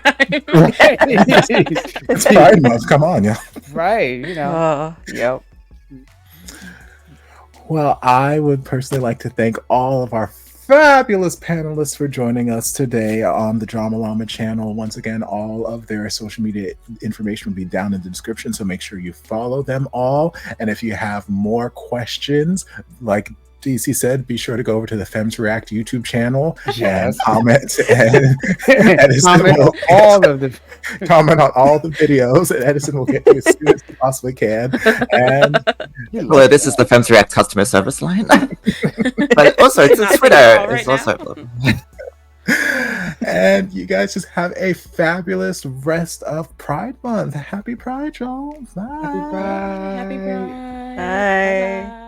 It's Pride Month. Come on, yeah. Right, Yep. Well, I would personally like to thank all of our fabulous panelists for joining us today on the Drama Llama channel. Once again, all of their social media information will be down in the description, so make sure you follow them all. And if you have more questions, like DC said, be sure to go over to the Femmes React YouTube channel and comment and Edison will comment on all the videos, and Edison will get to as soon as he possibly can. And Hello, this is the Femmes React customer service line. But also, it's Not Twitter. right It's now. also. and you guys just have a fabulous rest of Pride Month. Happy Pride, y'all. Bye. Happy Pride. Happy Pride. Bye. Bye-bye.